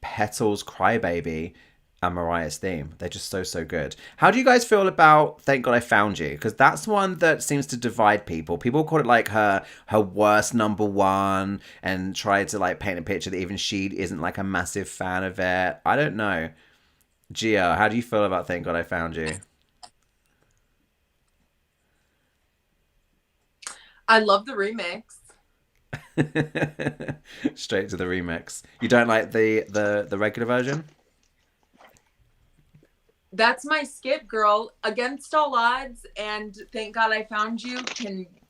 Petals, Cry Baby, and Mariah's theme. They're just so good. How do you guys feel about Thank God I Found You? Because that's one that seems to divide people. People call it like her worst number one, and try to like paint a picture that even she isn't like a massive fan of it. I don't know. Ghia, how do you feel about Thank God I Found You? I love the remix. Straight to the remix. You don't like the regular version? That's my skip, girl. Against All Odds and Thank God I Found You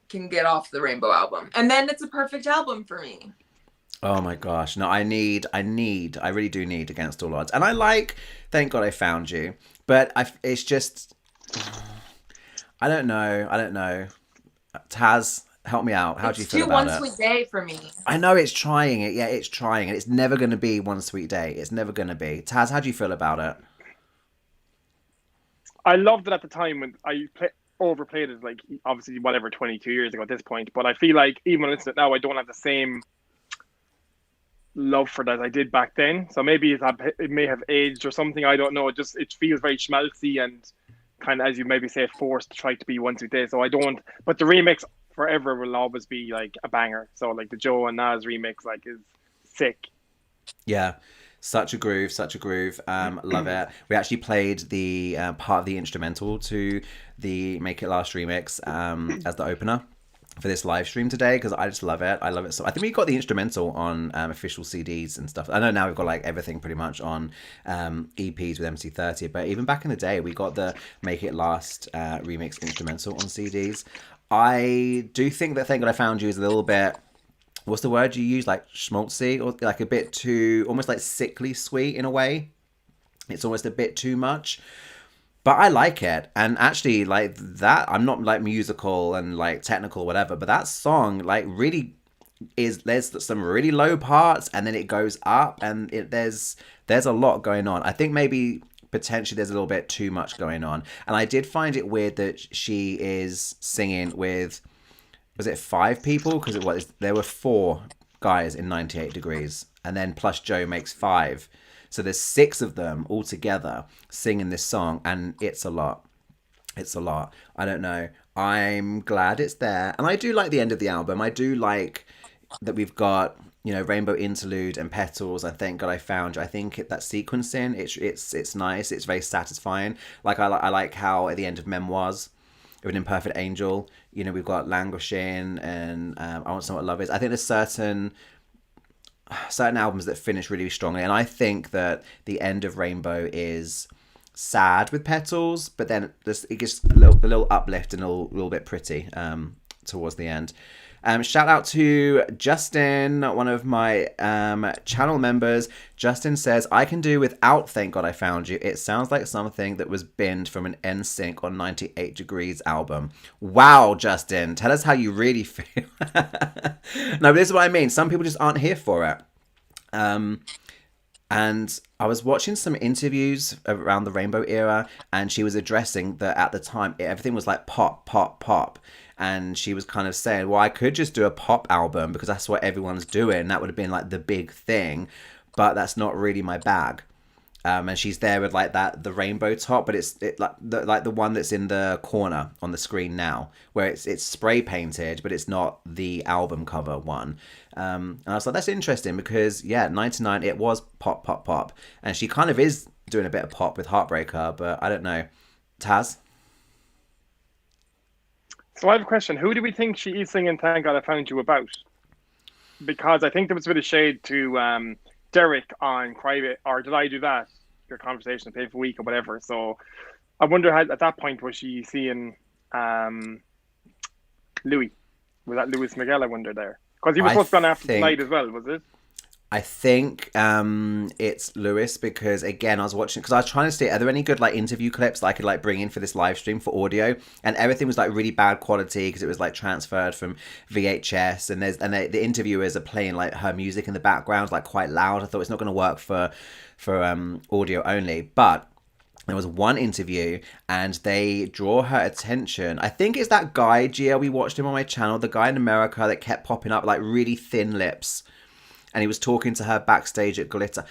can get off the Rainbow album. And then it's a perfect album for me. Oh my gosh. No, I really do need Against All Odds. And I like Thank God I Found You. But it's just, I don't know. Taz, help me out. How do you feel about it? It's too One Sweet Day for me. I know it's trying it. Yeah, it's trying it. It's never going to be One Sweet Day. It's never going to be. Taz, how do you feel about it? I loved it at the time when overplayed it, like obviously whatever 22 years ago at this point. But I feel like even when I listen to it now, I don't have the same love for that I did back then. So maybe it may have aged or something. I don't know. It feels very schmaltzy and kind of, as you maybe say, forced to try to be One Sweet Day. So I don't. But the remix forever will always be like a banger. So like the Joe and Nas remix like is sick. Yeah. Such a groove. Love it. We actually played the part of the instrumental to the Make It Last remix as the opener for this live stream today, because I just love it. I love it. So I think we got the instrumental on official CDs and stuff. I know now we've got like everything pretty much on EPs with MC30, but even back in the day, we got the Make It Last remix instrumental on CDs. I do think that Thank God I Found You is a little bit, what's the word you use, like schmaltzy, or like a bit too, almost like sickly sweet in a way. It's almost a bit too much, but I like it. And actually, like that, I'm not like musical and like technical, whatever, but that song like really there's some really low parts, and then it goes up, and there's a lot going on. I think maybe potentially there's a little bit too much going on, and I did find it weird that she is singing with, was it 5 people? Because there were 4 guys in 98 Degrees, and then plus Joe makes 5. So there's 6 of them all together singing this song, and it's a lot. It's a lot. I don't know. I'm glad it's there. And I do like the end of the album. I do like that we've got, you know, Rainbow Interlude and Petals. I Thank God I Found You. I think that sequencing, it's nice. It's very satisfying. Like I like how at the end of Memoirs, with An Imperfect Angel, you know, we've got Languishing and I Want to Know What Love Is. I think there's certain albums that finish really strongly, and I think that the end of Rainbow is sad with Petals, but then it gets a little uplift and a little bit pretty towards the end. Shout out to Justin, one of my channel members. Justin says, I can do without Thank God I Found You. It sounds like something that was binned from an NSYNC or 98 Degrees album. Wow, Justin, tell us how you really feel. No, but this is what I mean. Some people just aren't here for it. And I was watching some interviews around the Rainbow era, and she was addressing that at the time, everything was like pop, pop, pop. And she was kind of saying, well, I could just do a pop album because that's what everyone's doing. That would have been like the big thing, but that's not really my bag. And she's there with like the rainbow top, but it's like the one that's in the corner on the screen now, where it's spray painted, but it's not the album cover one. And I was like, that's interesting because 99 it was pop, pop, pop, and she kind of is doing a bit of pop with Heartbreaker, but I don't know. Taz? So I have a question. Who do we think she is singing Thank God I Found You about? Because I think there was a bit of shade to Derek on Cry, or Did I Do That? Your conversation, Pay for Week or whatever. So I wonder how, at that point, was she seeing Louis? Was that Louis Miguel, I wonder there? Because he was supposed to be on after tonight as well, was it? I think it's Lewis, because again, I was watching, because I was trying to see, are there any good like interview clips that I could like bring in for this live stream for audio, and everything was like really bad quality because it was like transferred from VHS, and the interviewers are playing like her music in the background like quite loud. I thought it's not going to work for audio only, but there was one interview and they draw her attention. I think it's that guy, Ghia, we watched him on my channel, the guy in America that kept popping up like really thin lips. And he was talking to her backstage at Glitter.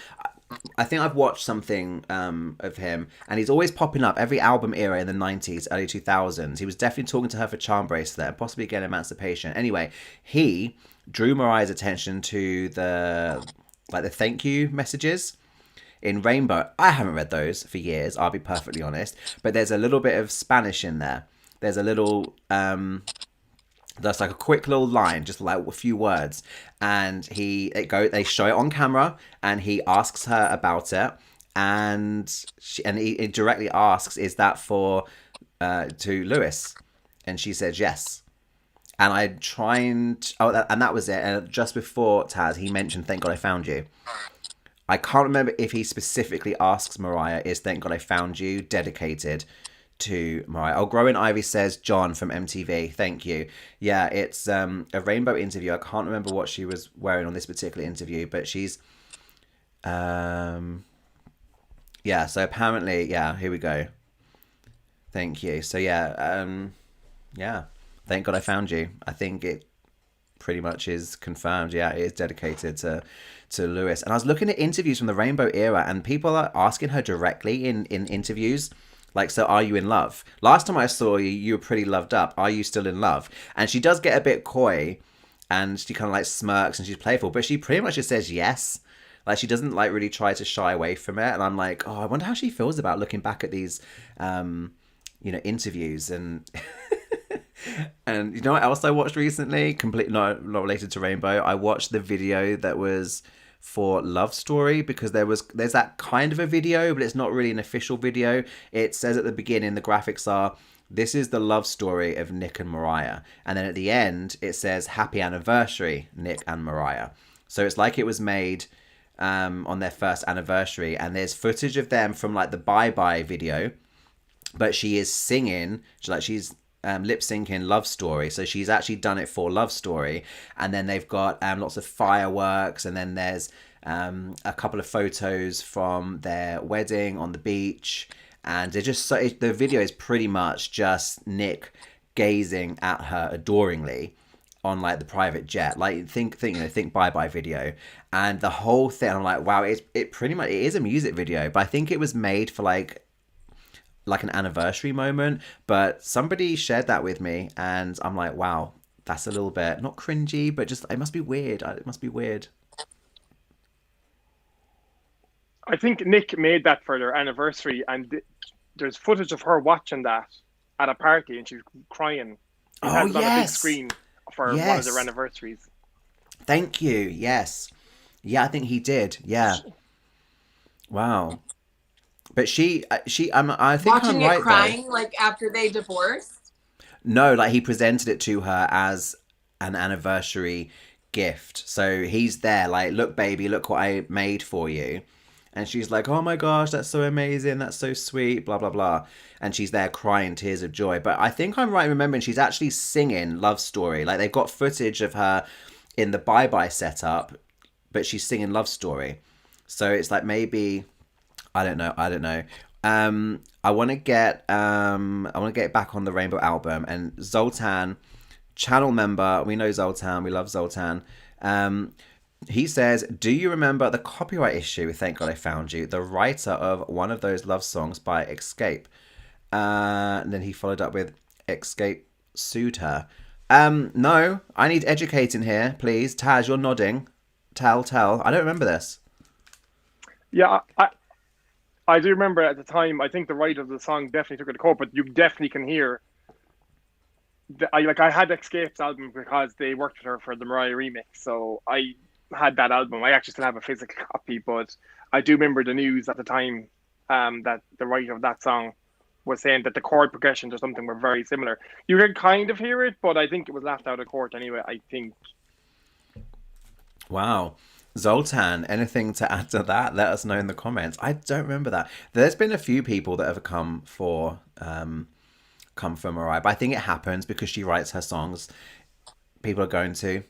I think I've watched something of him, and he's always popping up every album era in the 90s, early 2000s. He was definitely talking to her for Charm Bracelet, possibly again Emancipation. Anyway, he drew Mariah's attention to the thank you messages in Rainbow. I haven't read those for years, I'll be perfectly honest, but there's a little bit of Spanish in there. There's a little that's like a quick little line, just like a few words, and they show it on camera, and he asks her about it, and he directly asks, "Is that for to Lewis?" And she says yes. And I tried, and that was it. And just before Taz, he mentioned "Thank God I Found You." I can't remember if he specifically asks Mariah, "Is Thank God I Found You dedicated to Mariah?" Oh, Growing Ivy says, "John from MTV, thank you." Yeah, it's a Rainbow interview. I can't remember what she was wearing on this particular interview, but she's yeah, so apparently, yeah, here we go. Thank you. So yeah, yeah, Thank God I Found You. I think it pretty much is confirmed. Yeah, it is dedicated to Lewis. And I was looking at interviews from the Rainbow era, and people are asking her directly in interviews, like, "So are you in love? Last time I saw you, you were pretty loved up. Are you still in love?" And she does get a bit coy, and she kind of like smirks, and she's playful, but she pretty much just says yes. Like, she doesn't like really try to shy away from it. And I'm like, oh, I wonder how she feels about looking back at these interviews. And and you know what else I watched recently? Completely not related to Rainbow. I watched the video that was for Love Story, because there's that kind of a video, but it's not really an official video. It says at the beginning, the graphics are, "This is the love story of Nick and Mariah," and then at the end it says, "Happy anniversary, Nick and Mariah." So it's like it was made on their first anniversary, and there's footage of them from like the Bye Bye video, but she is singing, she's lip syncing Love Story, so she's actually done it for Love Story. And then they've got lots of fireworks, and then there's a couple of photos from their wedding on the beach, and they're just the video is pretty much just Nick gazing at her adoringly on like the private jet, like think Bye Bye video, and the whole thing. I'm like, wow, it pretty much, it is a music video, but I think it was made for like an anniversary moment. But somebody shared that with me, and I'm like, wow, that's a little bit not cringy, but just, it must be weird. It must be weird. I think Nick made that for their anniversary, and there's footage of her watching that at a party, and she's crying. He had it on a big screen for one of their anniversaries. Thank you. Yes. Yeah, I think he did. Yeah. Wow. But I think watching I'm right, it crying though. like after they divorced. No, like he presented it to her as an anniversary gift. So he's there, like, "Look, baby, look what I made for you." And she's like, "Oh my gosh, that's so amazing. That's so sweet, blah, blah, blah." And she's there crying tears of joy. But I think I'm right in remembering she's actually singing Love Story. Like, they've got footage of her in the Bye Bye setup, but she's singing Love Story. So it's like, maybe, I don't know. I want to get back on the Rainbow album. And Zoltan, channel member, we know Zoltan, we love Zoltan. He says, "Do you remember the copyright issue with Thank God I Found You? The writer of one of those love songs by Escape." And then he followed up with, "Escape sued her." No, I need educating here, please. Taz, you're nodding. Tell. I don't remember this. Yeah, I do remember at the time. I think the writer of the song definitely took it to court, but you definitely can hear. I had Escape's album because they worked with her for the Mariah remix, so I had that album. I actually still have a physical copy, but I do remember the news at the time that the writer of that song was saying that the chord progressions or something were very similar. You can kind of hear it, but I think it was laughed out of court anyway, I think. Wow. Zoltan, anything to add to that? Let us know in the comments. I don't remember that. There's been a few people that have come from Mariah, but I think it happens because she writes her songs. People are going to.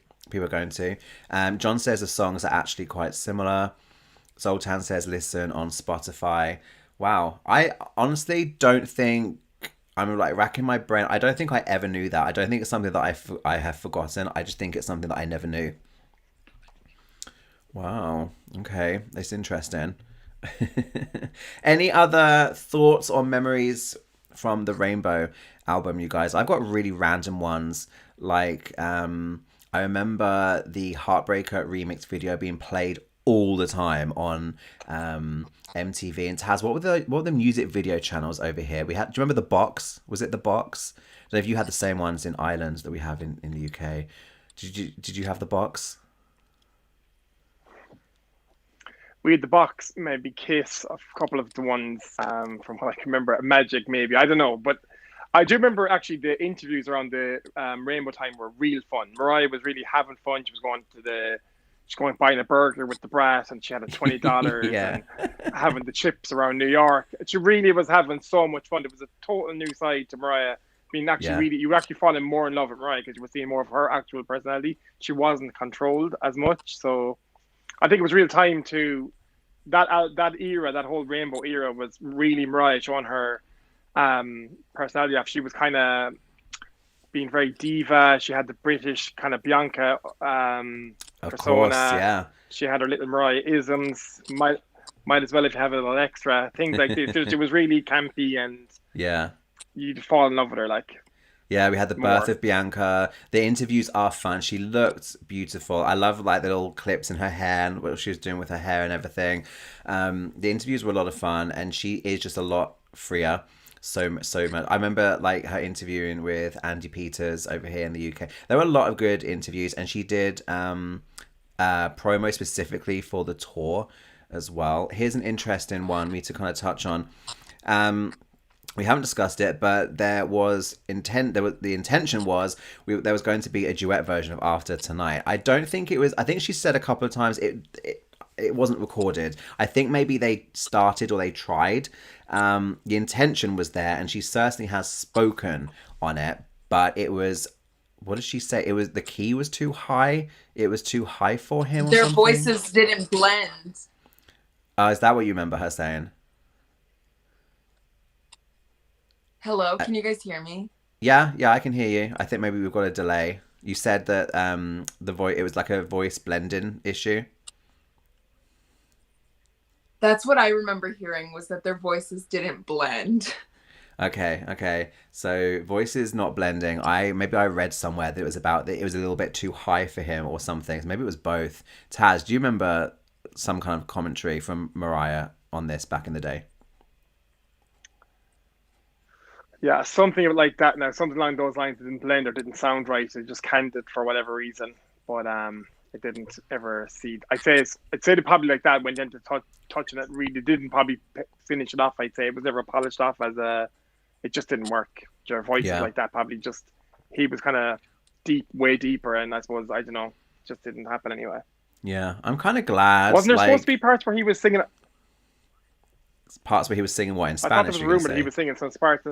John says the songs are actually quite similar. Zoltan says listen on Spotify. Wow. I honestly don't think, I'm like racking my brain, I don't think I ever knew that. I don't think it's something that I have forgotten. I just think it's something that I never knew. Wow. Okay. That's interesting. Any other thoughts or memories from the Rainbow album, you guys? I've got really random ones. Like, I remember the Heartbreaker remix video being played all the time on MTV. And Taz, what were the music video channels over here? We had. Do you remember the Box? Was it the Box? I don't know if you had the same ones in Ireland that we have in the UK. Did you have the Box? We had the Box, maybe Kiss, a couple of the ones from what I can remember. Magic, maybe, I don't know, but I do remember actually the interviews around the Rainbow time were real fun. Mariah was really having fun. She was going buying a burger with the brass, and she had a $20 Yeah. and having the chips around New York. She really was having so much fun. It was a total new side to Mariah. I mean, actually, Yeah. really, you were actually falling more in love with Mariah because you were seeing more of her actual personality. She wasn't controlled as much, so I think it was real time to that era, that whole Rainbow era was really Mariah showing her personality off. She was kind of being very diva. She had the British kind of Bianca Of persona. course, yeah. She had her little Mariah isms. Might as well if you have a little extra things like this. It was really campy, and Yeah. you'd fall in love with her. Like, Yeah, we had the birth more. of Bianca. The interviews are fun. She looked beautiful. I love like the little clips in her hair and what she was doing with her hair and everything. The interviews were a lot of fun, and she is just a lot freer. So much. I remember like her interviewing with Andy Peters over here in the UK. There were a lot of good interviews, and she did promo specifically for the tour as well. Here's an interesting one me to kind of touch on. We haven't discussed it, but there was the intention was there was going to be a duet version of After Tonight. I don't think it was. I think she said a couple of times it wasn't recorded. I think maybe they started or they tried. The intention was there, and she certainly has spoken on it. But it was, what did she say? It was the key was too high. It was too high for him. Or Their something? voices didn't blend. Is that what you remember her saying? Hello, can you guys hear me? Yeah, I can hear you. I think maybe we've got a delay. You said that it was like a voice blending issue. That's what I remember hearing, was that their voices didn't blend. Okay. So voices not blending. Maybe I read somewhere that it was about that it was a little bit too high for him or something. So maybe it was both. Taz, do you remember some kind of commentary from Mariah on this back in the day? Yeah, something like that. Now, something along those lines didn't blend or didn't sound right. It just canned it for whatever reason, but it didn't ever see. I'd say they probably like that went into touching it. Really didn't probably finish it off. I'd say it was never polished off as a. It just didn't work. Their voices like that probably just he was kind of way deeper, and I suppose I don't know, just didn't happen anyway. Yeah, I'm kind of glad. Wasn't there supposed to be parts where he was singing? Parts where he was singing what in I thought there Spanish? was a rumor that he was singing some parts.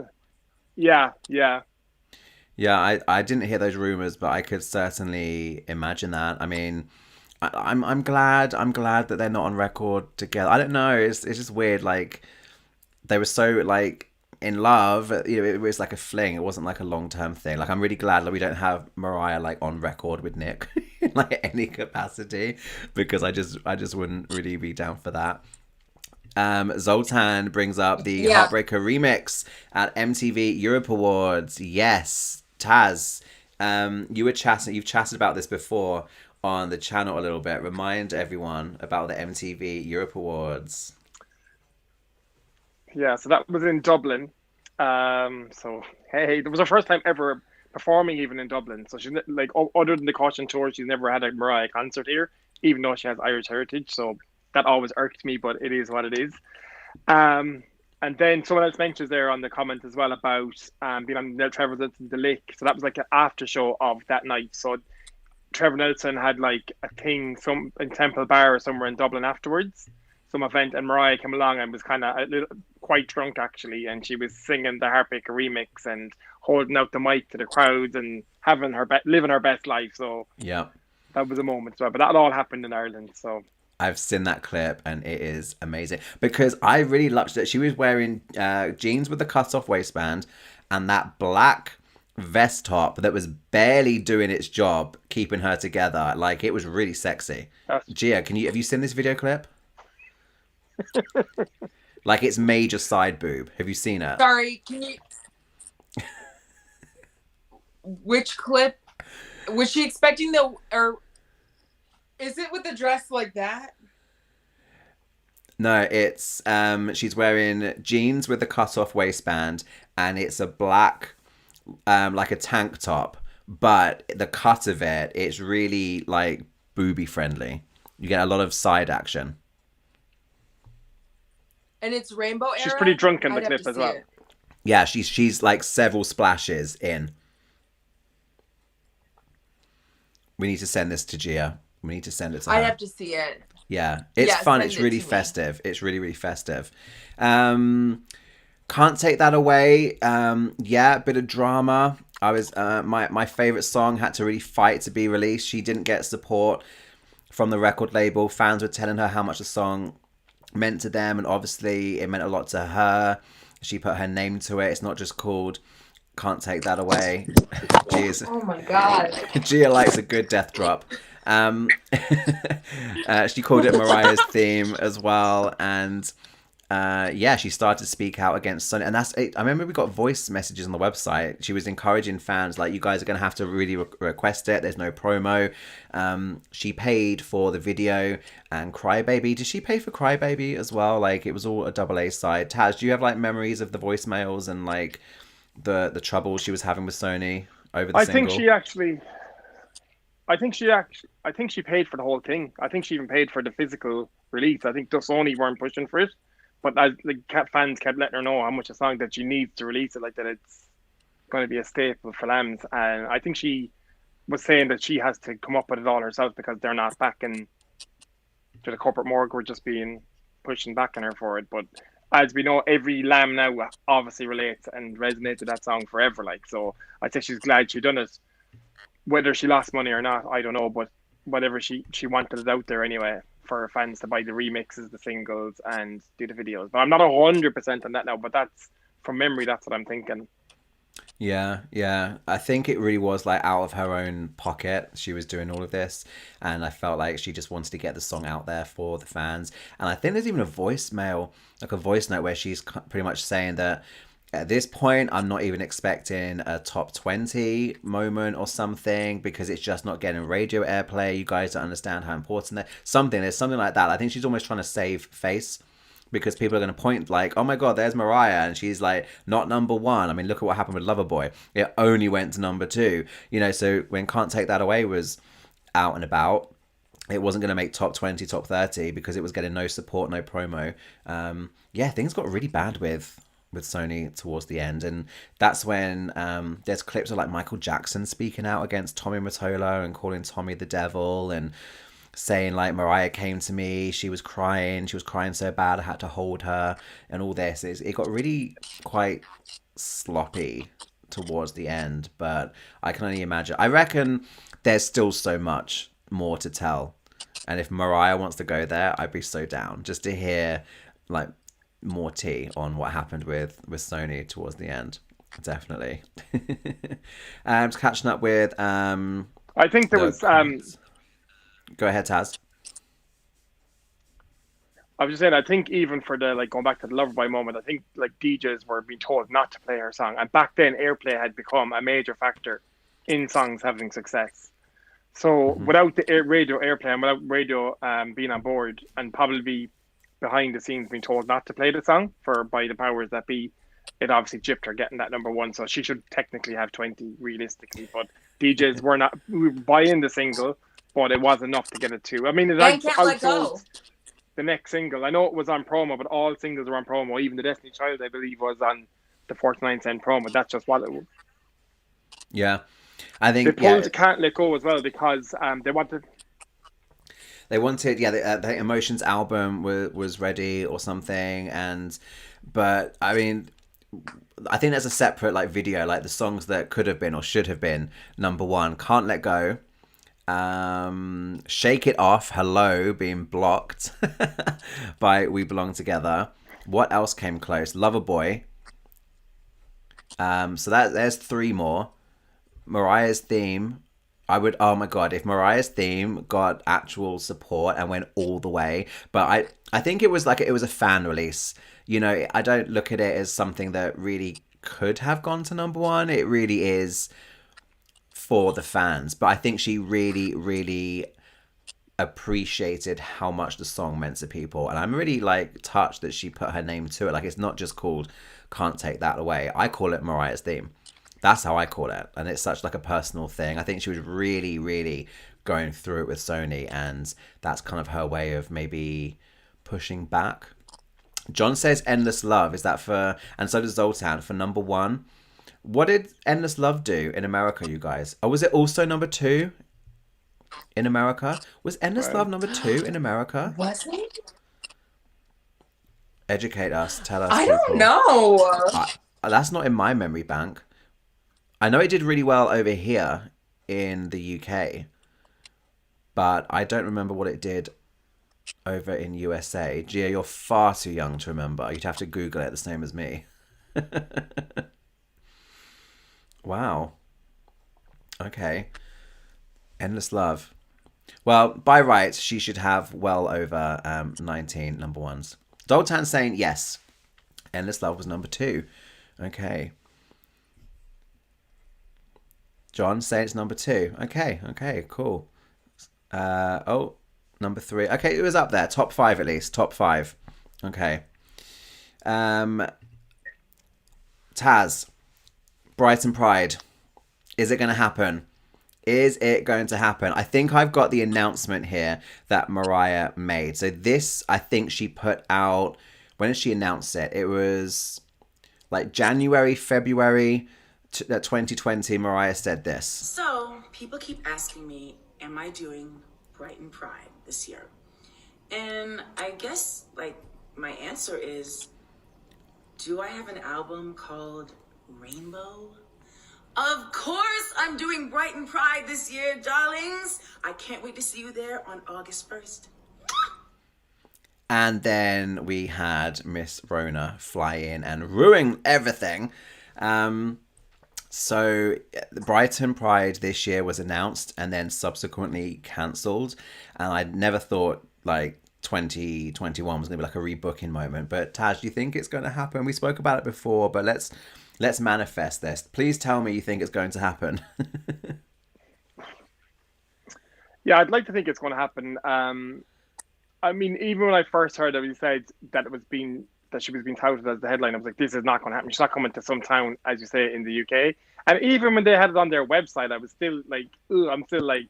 Yeah. Yeah, I didn't hear those rumors, but I could certainly imagine that. I mean, I'm glad that they're not on record together. I don't know. It's just weird. Like they were so like in love. You know, it was like a fling. It wasn't like a long term thing. Like I'm really glad that we don't have Mariah like on record with Nick in like any capacity, because I just wouldn't really be down for that. Zoltan brings up the Heartbreaker remix at MTV Europe Awards. Yes, Taz, you've chatted about this before on the channel a little bit. Remind everyone about the MTV Europe Awards. Yeah, so that was in Dublin. So hey, it was her first time ever performing even in Dublin. So she's like, other than the Caution Tour, she's never had a Mariah concert here, even though she has Irish heritage. So that always irked me, but it is what it is. And then someone else mentions there on the comment as well about being on Trevor Nelson's The Lick. So that was like an after show of that night. So Trevor Nelson had like a thing in Temple Bar or somewhere in Dublin afterwards, some event, and Mariah came along and was kind of quite drunk actually, and she was singing the Heartbreaker remix and holding out the mic to the crowds and having living her best life. So yeah, that was a moment as well. But that all happened in Ireland. So I've seen that clip and it is amazing, because I really loved it. She was wearing jeans with the cut-off waistband and that black vest top that was barely doing its job keeping her together. Like it was really sexy. Ghia, have you seen this video clip? Like it's major side boob. Have you seen it? Sorry, can you? Which clip? Was she expecting or is it with the dress like that? No, it's she's wearing jeans with a cut off waistband, and it's a black like a tank top, but the cut of it, it's really like booby friendly. You get a lot of side action. And it's rainbow era. She's pretty drunk in the I'd have clip to as see well. it. Yeah, she's like several splashes in. We need to send this to Ghia. We need to send it to her. I have to see it. Yeah, it's Yeah, fun. send It's it really to me. festive. It's really, really festive. Can't take that away. Yeah, a bit of drama. I was my favorite song had to really fight to be released. She didn't get support from the record label. Fans were telling her how much the song meant to them, and obviously it meant a lot to her. She put her name to it. It's not just called Can't Take That Away. Jeez. Oh my god. Ghia likes a good death drop. She called it Mariah's theme as well, and yeah, she started to speak out against Sony, and that's it. I remember we got voice messages on the website. She was encouraging fans like, you guys are going to have to really request it. There's no promo. She paid for the video and Crybaby. Did she pay for Crybaby as well? Like it was all a double A side. Taz, do you have like memories of the voicemails and like the trouble she was having with Sony over the single? I think she paid for the whole thing. I think she even paid for the physical release. I think just Sony weren't pushing for it, but as the fans kept letting her know how much a song that she needs to release it, like that it's going to be a staple for Lambs. And I think she was saying that she has to come up with it all herself because they're not backing to the corporate morgue. We're just being pushing back on her for it. But as we know, every Lamb now obviously relates and resonates with that song forever. Like, so I think she's glad she done it. Whether she lost money or not, I don't know, but whatever, she wanted it out there anyway for her fans to buy the remixes, the singles, and do the videos. But I'm not 100% on that now, but that's from memory, that's what I'm thinking. Yeah. I think it really was like out of her own pocket. She was doing all of this, and I felt like she just wanted to get the song out there for the fans. And I think there's even a voicemail, like a voice note, where she's pretty much saying that at this point, I'm not even expecting a top 20 moment or something because it's just not getting radio airplay. You guys don't understand how important that there's something like that. I think she's almost trying to save face because people are going to point like, oh my God, there's Mariah. And she's like, not number one. I mean, look at what happened with Loverboy. It only went to number 2, you know, so when Can't Take That Away was out and about, it wasn't going to make top 20, top 30 because it was getting no support, no promo. Yeah, things got really bad with Sony towards the end, and that's when there's clips of like Michael Jackson speaking out against Tommy Mottola and calling Tommy the devil and saying like, Mariah came to me, she was crying so bad I had to hold her, and all this. It got really quite sloppy towards the end, but I can only imagine. I reckon there's still so much more to tell, and if Mariah wants to go there, I'd be so down just to hear like more tea on what happened with Sony towards the end. Definitely. Just catching up with I think there was go ahead, Taz. I was just saying, I think even for the, like, going back to the Loverboy moment, I think like DJs were being told not to play her song, and back then airplay had become a major factor in songs having success. So without the radio airplay and without radio being on board and probably behind the scenes being told not to play the song by the powers that be, it obviously gypped her getting that number 1. So she should technically have 20 realistically, but DJs were buying the single, but it was enough to get it 2. I mean, it outsold the next single. I know it was on promo, but all singles were on promo. Even the Destiny Child, I believe, was on the 49-cent promo. That's just what it was. Yeah, I think they pulled Can't Let Go as well because they wanted. The Emotions album was ready or something, but I mean, I think there's a separate like video, like the songs that could have been or should have been number 1. Can't Let Go, Shake It Off, Hello being blocked by We Belong Together. What else came close? Loverboy. So there's 3 more. Mariah's theme, I would. Oh my god, if Mariah's theme got actual support and went all the way, but I think it was like it was a fan release. You know, I don't look at it as something that really could have gone to number one. It really is for the fans, but I think she really, really appreciated how much the song meant to people, and I'm really like touched that she put her name to it. Like it's not just called "Can't Take That Away." I call it Mariah's theme. That's how I call it, and it's such like a personal thing. I think she was really, really going through it with Sony, and that's kind of her way of maybe pushing back. John says "Endless Love." Is that for? And so does Zoltan for number one. What did "Endless Love" do in America, you guys? Or was it also number two in America? Was "Endless Love" number two in America? Was it? Educate us. Tell us. I people. don't know. That's not in my memory bank. I know it did really well over here in the UK, but I don't remember what it did over in USA. Ghia, you're far too young to remember. You'd have to Google it the same as me. Wow. Okay. Endless Love. Well, by rights, she should have well over 19 number ones. Zoltan saying yes. Endless Love was number two. Okay. John saying it's number two. Okay, cool. Number three. Okay, it was up there. Top five at least. Top five. Okay. Taz. Brighton Pride. Is it going to happen? Is it going to happen? I think I've got the announcement here that Mariah made. So this, I think she put out... When did she announce it? It was like January, February 2020. Mariah said this. So, people keep asking me, am I doing Brighton Pride this year? And I guess, like, my answer is, do I have an album called Rainbow? Of course I'm doing Brighton Pride this year, darlings. I can't wait to see you there on August 1st. And then we had Miss Rona fly in and ruin everything. So Brighton Pride this year was announced and then subsequently cancelled. And I never thought like 2021 was going to be like a rebooking moment. But Taj, do you think it's going to happen? We spoke about it before, but let's manifest this. Please tell me you think it's going to happen. Yeah, I'd like to think it's going to happen. I mean, even when I first heard that he said that she was being touted as the headline, I was like, this is not going to happen. She's not coming to some town, as you say, in the UK. And even when they had it on their website, I was still like, I'm still like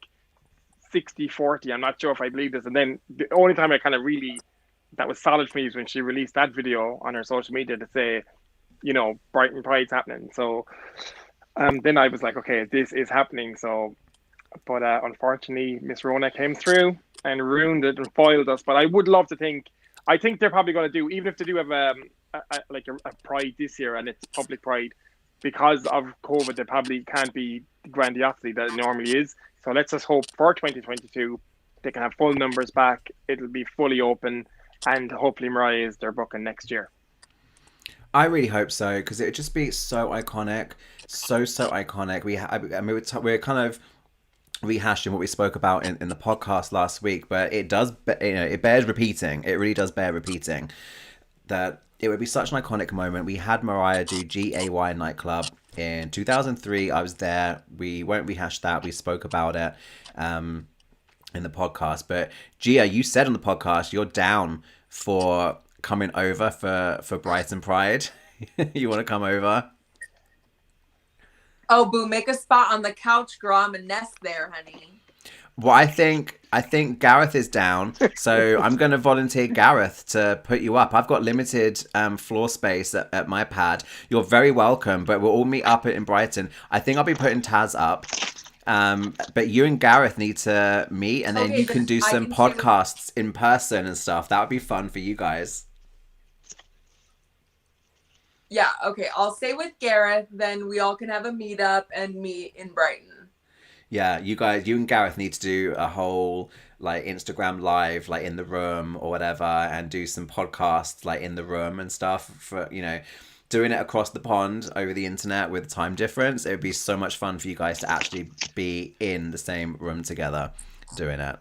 60-40. I'm not sure if I believe this. And then the only time I kind of really, that was solid for me is when she released that video on her social media to say, you know, Brighton Pride's happening. So then I was like, okay, this is happening. So, but unfortunately, Miss Rona came through and ruined it and foiled us. But I would love to think, I think they're probably going to do, even if they do have a Pride this year and it's public Pride, because of COVID, they probably can't be the grandiosity that it normally is. So let's just hope for 2022 they can have full numbers back. It'll be fully open, and hopefully Mariah is their booking next year. I really hope so, because it would just be so iconic, so iconic. We're kind of rehashing what we spoke about in the podcast last week, but it does, it bears repeating. It really does bear repeating that it would be such an iconic moment. We had Mariah do GAY nightclub in 2003. I was there. We won't rehash that. We spoke about it in the podcast. But Ghia, you said on the podcast you're down for coming over for Brighton Pride. You want to come over? Oh, boo, make a spot on the couch, girl. I'm a nest there, honey. Well, I think Gareth is down, so I'm going to volunteer Gareth to put you up. I've got limited floor space at my pad. You're very welcome, but we'll all meet up in Brighton. I think I'll be putting Taz up, but you and Gareth need to meet, and then you can do some podcasts in person and stuff. That would be fun for you guys. Yeah, okay. I'll stay with Gareth, then we all can have a meetup and meet in Brighton. Yeah, you and Gareth need to do a whole like Instagram live, like in the room or whatever, and do some podcasts like in the room and stuff for, you know, doing it across the pond over the internet with time difference, it would be so much fun for you guys to actually be in the same room together doing it.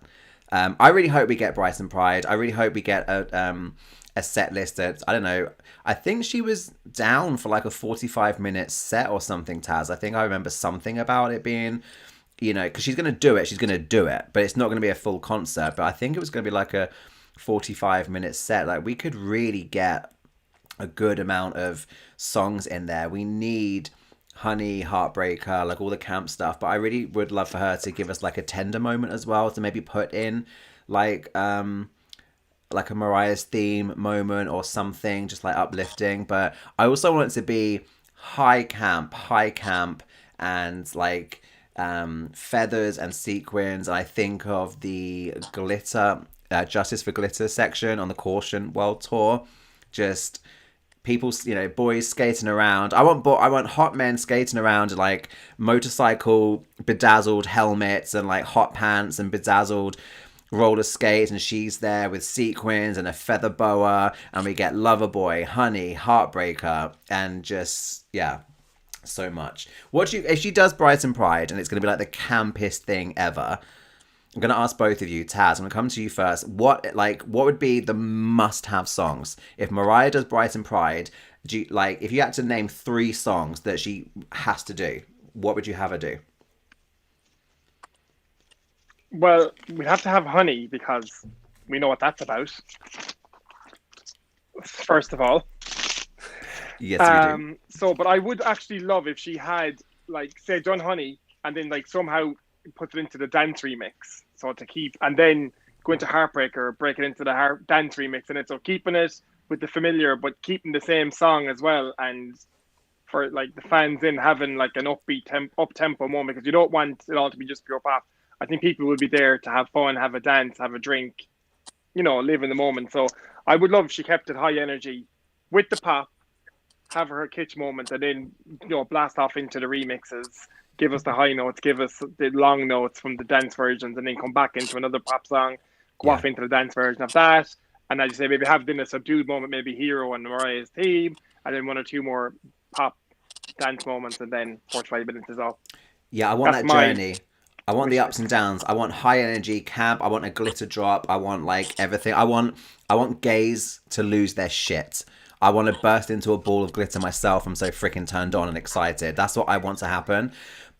I really hope we get Brighton Pride. I really hope we get a set list that, I don't know, I think she was down for like a 45-minute set or something, Taz. I think I remember something about it being, you know, because she's going to do it, but it's not going to be a full concert. But I think it was going to be like a 45-minute set. Like, we could really get a good amount of songs in there. We need Honey, Heartbreaker, like all the camp stuff. But I really would love for her to give us like a tender moment as well, to maybe put in like a Mariah's theme moment or something, just like uplifting. But I also want it to be high camp, and like feathers and sequins. I think of the glitter, Justice for Glitter section on the Caution World Tour. Just people, you know, boys skating around. I want hot men skating around in like motorcycle bedazzled helmets and like hot pants and bedazzled roller skates, and she's there with sequins and a feather boa, and we get Loverboy, Honey, Heartbreaker, and just, yeah, so much. If she does Brighton Pride and it's going to be like the campiest thing ever, I'm going to ask both of you. Taz, I'm going to come to you first. What would be the must-have songs if Mariah does Brighton Pride? If you had to name 3 songs that she has to do, what would you have her do? Well, we'd have to have Honey because we know what that's about. First of all. Yes, we do. So, but I would actually love if she had, like, say, done Honey and then, like, somehow put it into the dance remix. So to keep, and then go into Heartbreaker, break it into the dance remix, and so keeping it with the familiar, but keeping the same song as well, and for like the fans in having like an upbeat up tempo moment, because you don't want it all to be just pure pop. I think people will be there to have fun, have a dance, have a drink, you know, live in the moment. So I would love if she kept it high energy with the pop, have her kitsch moment, and then, you know, blast off into the remixes. Give us the high notes, give us the long notes from the dance versions, and then come back into another pop song, go off into the dance version of that. And as you say, maybe have then a subdued moment, maybe Hero and Mariah's theme, and then 1 or 2 more pop dance moments, and then 45 minutes is all. Yeah, I want that journey. I want the ups and downs. I want high energy camp. I want a glitter drop. I want like everything. I want gays to lose their shit. I want to burst into a ball of glitter myself. I'm so freaking turned on and excited. That's what I want to happen.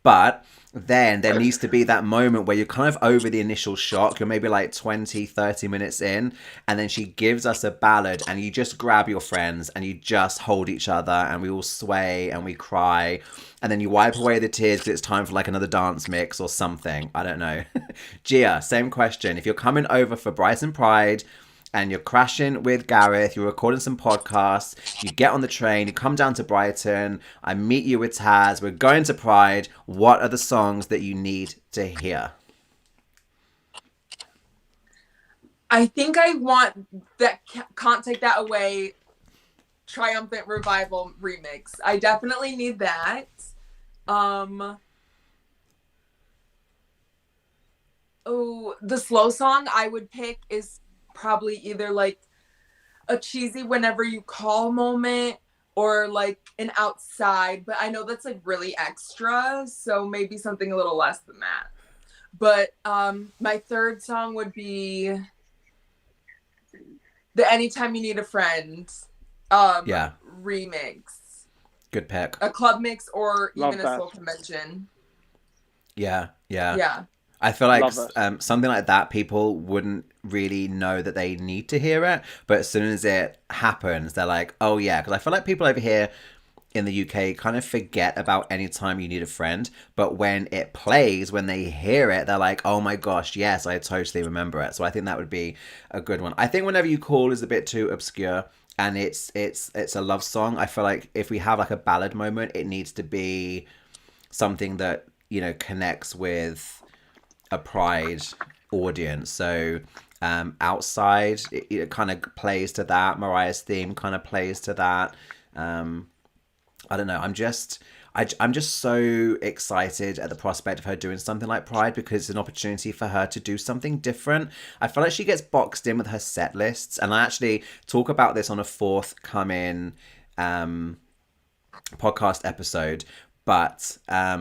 But then there needs to be that moment where you're kind of over the initial shock. You're maybe like 20, 30 minutes in, and then she gives us a ballad, and you just grab your friends and you just hold each other, and we all sway and we cry, and then you wipe away the tears because it's time for like another dance mix or something. I don't know. Ghia, same question. If you're coming over for Brighton Pride and you're crashing with Gareth, you're recording some podcasts, you get on the train, you come down to Brighton, I meet you with Taz, we're going to Pride, what are the songs that you need to hear? I think I want that Can't Take That Away Triumphant Revival remix. I definitely need that. The slow song I would pick is probably either like a cheesy Whenever You Call moment or like an Outside, but I know that's like really extra, so maybe something a little less than that. But my third song would be the Anytime You Need a Friend remix. Good pick. A club mix or Love even that. a slow convention. Yeah. Yeah. I feel like Love something like that, people wouldn't really know that they need to hear it, but as soon as it happens, they're like, oh yeah, because I feel like people over here in the UK kind of forget about Anytime You Need a Friend, but when it plays, when they hear it, they're like, oh my gosh, yes, I totally remember it. So I think that would be a good one. I think Whenever You Call is a bit too obscure, and it's a love song. I feel like if we have like a ballad moment, it needs to be something that, you know, connects with a Pride audience. So Outside, it kind of plays to that. Mariah's theme kind of plays to that. I don't know. I'm just so excited at the prospect of her doing something like Pride, because it's an opportunity for her to do something different. I feel like she gets boxed in with her set lists, and I actually talk about this on a forthcoming podcast episode, but I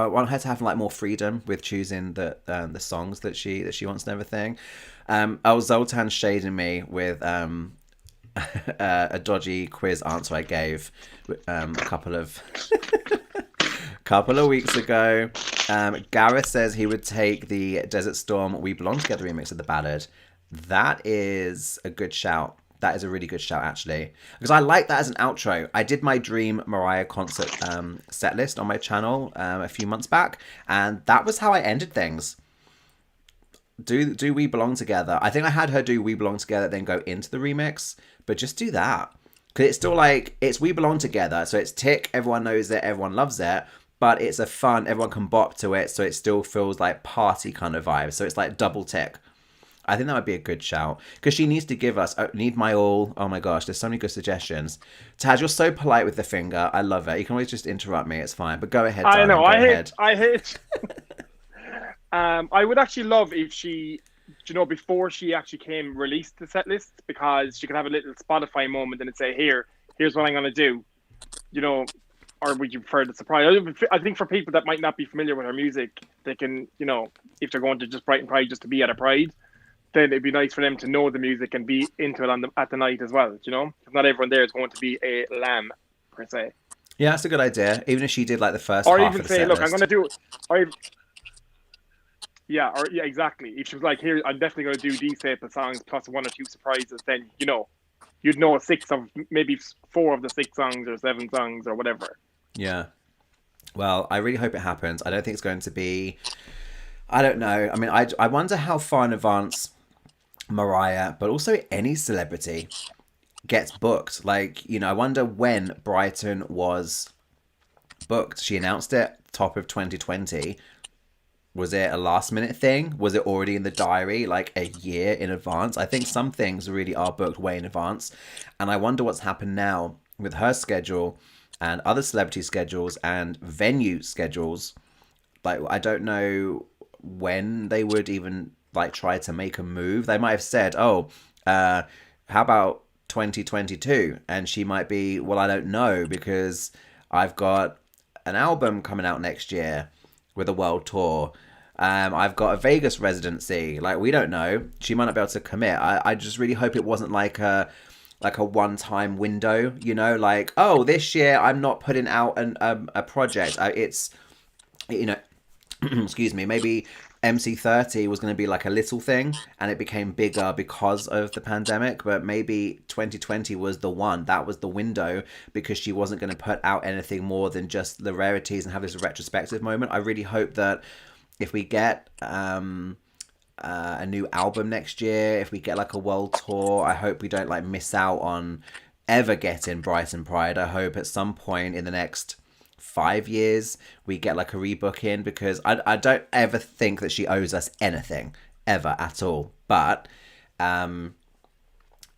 want her to have like more freedom with choosing the songs that she wants and everything. Zoltan shading me with a dodgy quiz answer I gave a couple of weeks ago. Gareth says he would take the Desert Storm "We Belong Together" remix of the ballad. That is a good shout. That is a really good shout, actually, because I like that as an outro. I did my dream Mariah concert set list on my channel a few months back, and that was how I ended things. Do We Belong Together? I think I had her do We Belong Together, then go into the remix, but just do that, because it's still like, it's We Belong Together, so it's tick, everyone knows it, everyone loves it, but it's a fun, everyone can bop to it, so it still feels like party kind of vibe, so it's like double tick. I think that would be a good shout, because she needs to give us Need My All. Oh my gosh, there's so many good suggestions. Taz, you're so polite with the finger. I love it. You can always just interrupt me. It's fine. But go ahead, darling. I know. Go ahead. I hate. I would actually love if she, before she actually released the set list, because she could have a little Spotify moment and say, here's what I'm going to do, or would you prefer the surprise? I think for people that might not be familiar with her music, they can, if they're going to just Brighton Pride just to be at a Pride, then it'd be nice for them to know the music and be into it at the night as well, Not everyone there is going to be a lamb, per se. Yeah, that's a good idea. Even if she did like the first or half even of the say, set look, list. I'm going to do... Yeah, exactly. If she was like, here, I'm definitely going to do these type of songs plus one or two surprises, then, you'd know maybe 4 of the 6 songs or 7 songs or whatever. Yeah. Well, I really hope it happens. I don't think it's going to be... I don't know. I mean, I wonder how far in advance Mariah, but also any celebrity, gets booked. Like, I wonder when Brighton was booked. She announced it top of 2020. Was it a last minute thing? Was it already in the diary like a year in advance? I think some things really are booked way in advance. And I wonder what's happened now with her schedule and other celebrity schedules and venue schedules. Like, I don't know when they would even like try to make a move. They might have said, how about 2022? And she might be, well, I don't know, because I've got an album coming out next year with a world tour. I've got a Vegas residency. Like, we don't know. She might not be able to commit. I just really hope it wasn't like a one-time window, like, oh, this year I'm not putting out a project. It's, excuse me, maybe MC30 was going to be like a little thing and it became bigger because of the pandemic, but maybe 2020 was the one. That was the window, because she wasn't going to put out anything more than just the rarities and have this retrospective moment. I really hope that if we get a new album next year, if we get like a world tour, I hope we don't like miss out on ever getting Brighton Pride. I hope at some point in the next 5 years we get like a rebooking, because I don't ever think that she owes us anything ever at all, but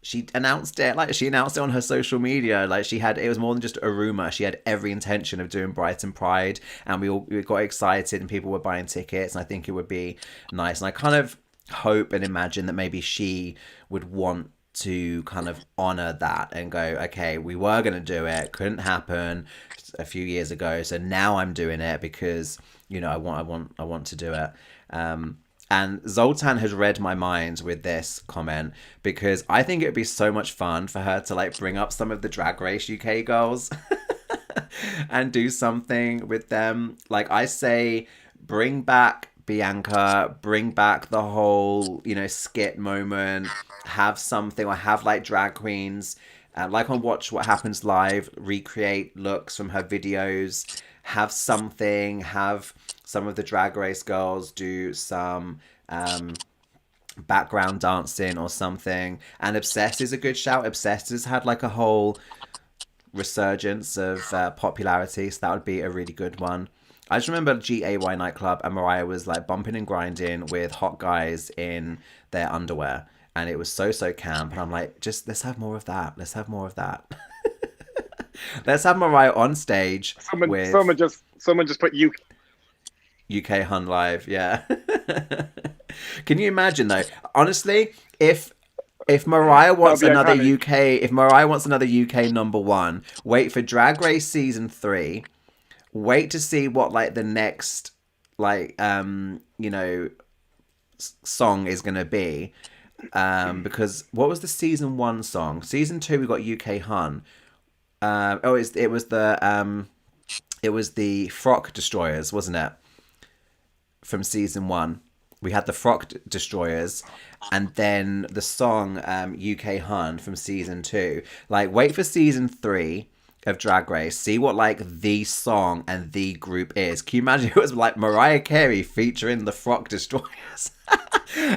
she announced it on her social media. Like, it was more than just a rumor. She had every intention of doing Brighton Pride, and we got excited and people were buying tickets, and I think it would be nice. And I kind of hope and imagine that maybe she would want to kind of honor that and go, okay, we were going to do it, couldn't happen a few years ago, so now I'm doing it because I want to do it. And Zoltan has read my mind with this comment, because I think it would be so much fun for her to like bring up some of the Drag Race UK girls and do something with them. Like, I say, bring back Bianca, bring back the whole, skit moment, have something, or have like drag queens, like on Watch What Happens Live, recreate looks from her videos, have something, have some of the Drag Race girls do some background dancing or something. And Obsessed is a good shout. Obsessed has had like a whole resurgence of popularity, so that would be a really good one. I just remember GAY nightclub and Mariah was like bumping and grinding with hot guys in their underwear, and it was so camp, and I'm like, just let's have more of that. Let's have Mariah on stage. Someone just put UK Hun Live, yeah. Can you imagine though? Honestly, if If Mariah wants be another iconic. UK, if Mariah wants another UK number one, wait for Drag Race season 3. Wait to see what like the next like song is gonna be. Because what was the season 1 song? Season 2 we got UK Hun. It was the Frock Destroyers, wasn't it? From season 1. We had the Frock Destroyers, and then the song UK Hun from season 2. Like, wait for season 3 of Drag Race. See what like the song and the group is. Can you imagine it was like Mariah Carey featuring the Frock Destroyers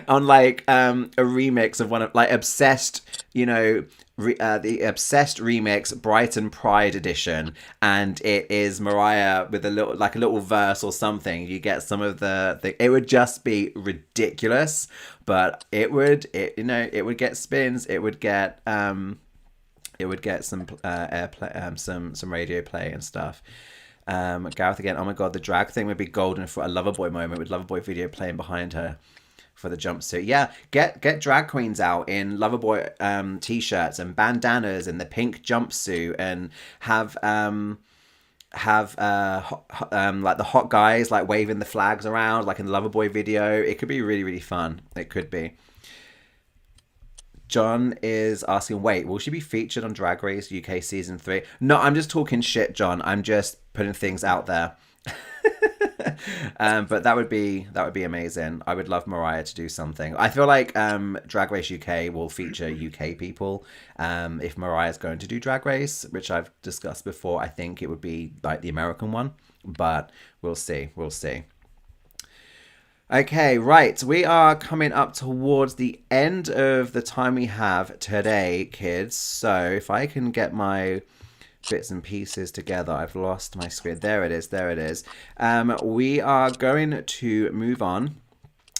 on like a remix of one of like Obsessed, the Obsessed remix Brighton Pride edition, and it is Mariah with a little verse or something. You get some of it would just be ridiculous, but it would get spins. It would get some airplay, some radio play and stuff. Gareth again. Oh my god, the drag thing would be golden for a Loverboy moment with Loverboy video playing behind her for the jumpsuit. Yeah, get drag queens out in Loverboy t-shirts and bandanas and the pink jumpsuit, and have like the hot guys like waving the flags around like in the Loverboy video. It could be really, really fun. It could be. John is asking, wait, will she be featured on Drag Race UK season 3? No, I'm just talking shit, John. I'm just putting things out there. But that would be amazing. I would love Mariah to do something. I feel like Drag Race UK will feature UK people. If Mariah's going to do Drag Race, which I've discussed before, I think it would be like the American one. But we'll see. We'll see. Okay, right. We are coming up towards the end of the time we have today, kids. So if I can get my bits and pieces together. I've lost my screen. There it is. We are going to move on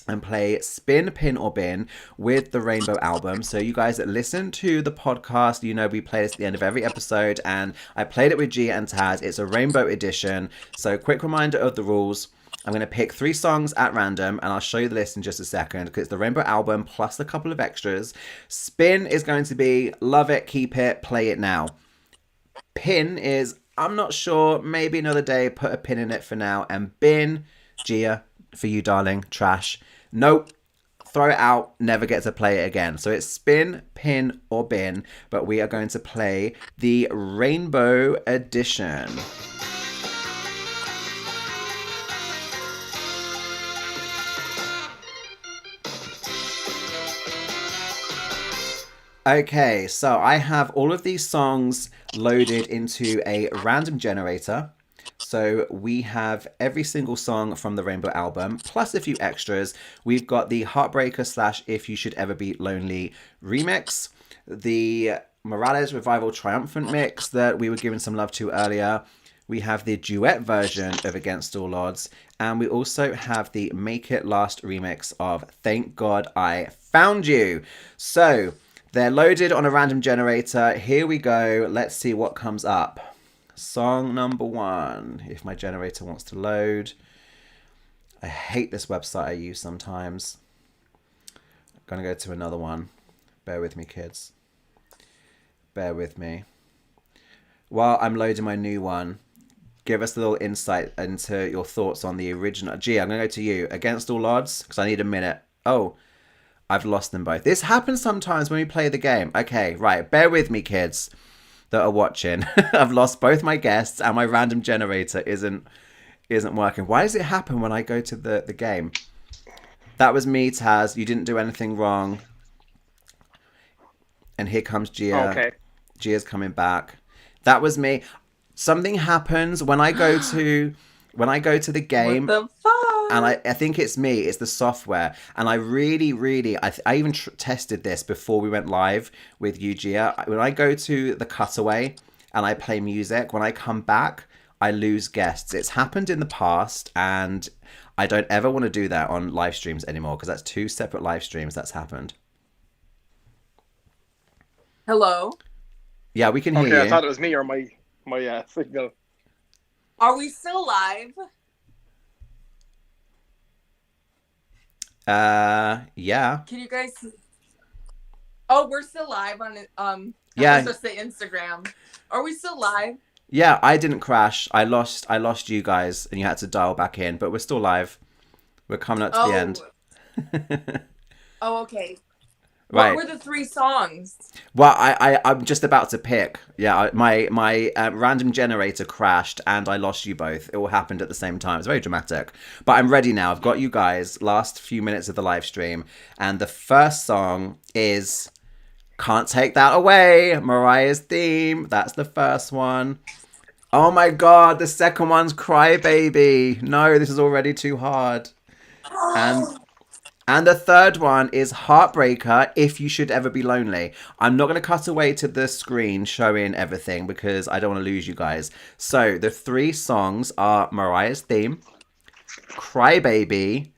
and play Spin, Pin or Bin with the Rainbow album. So you guys that listen to the podcast, we play this at the end of every episode, and I played it with Ghia and Taz. It's a Rainbow edition. So quick reminder of the rules. I'm going to pick 3 songs at random, and I'll show you the list in just a second, because it's the Rainbow album plus a couple of extras. Spin is going to be love it, keep it, play it now. Pin is I'm not sure, maybe another day, put a pin in it for now. And bin, Ghia, for you darling, trash. Nope, throw it out, never get to play it again. So it's spin, pin or bin, but we are going to play the Rainbow Edition. Okay, so I have all of these songs loaded into a random generator. So we have every single song from the Rainbow album, plus a few extras. We've got the Heartbreaker / If You Should Ever Be Lonely remix, the Morales Revival Triumphant mix that we were giving some love to earlier. We have the duet version of Against All Odds, and we also have the Make It Last remix of Thank God I Found You. So they're loaded on a random generator. Here we go. Let's see what comes up. Song number 1, if my generator wants to load. I hate this website I use sometimes. I'm going to go to another one. Bear with me, kids. Bear with me. While I'm loading my new one, give us a little insight into your thoughts on the original. Ghia, I'm going to go to you. Against All Odds, because I need a minute. Oh, I've lost them both. This happens sometimes when we play the game. Okay, right. Bear with me, kids that are watching. I've lost both my guests and my random generator isn't working. Why does it happen when I go to the game? That was me, Taz. You didn't do anything wrong. And here comes Ghia. Okay. Gia's coming back. That was me. Something happens when I go to the game. What the fuck? And I think it's me. It's the software. And I really, I even tested this before we went live with you, Ghia. When I go to the cutaway and I play music, when I come back, I lose guests. It's happened in the past, and I don't ever want to do that on live streams anymore, because that's 2 separate live streams that's happened. Hello? Yeah, we can hear you. Okay, I thought it was me or my signal. Are we still live? Yeah. Can you guys... Oh, we're still live on it. I Yeah. was just say Instagram. Are we still live? Yeah, I didn't crash. I lost you guys, and you had to dial back in, but we're still live. We're coming up to the end. Oh, okay. Right. What were the 3 songs? Well, I'm just about to pick. Yeah, my random generator crashed, and I lost you both. It all happened at the same time. It's very dramatic. But I'm ready now. I've got you guys. Last few minutes of the live stream, and the first song is "Can't Take That Away," Mariah's theme. That's the first one. Oh my god, the second one's "Cry Baby." No, this is already too hard. And the third one is "Heartbreaker, If You Should Ever Be Lonely." I'm not going to cut away to the screen showing everything because I don't want to lose you guys. So the 3 songs are Mariah's theme, "Cry Baby,"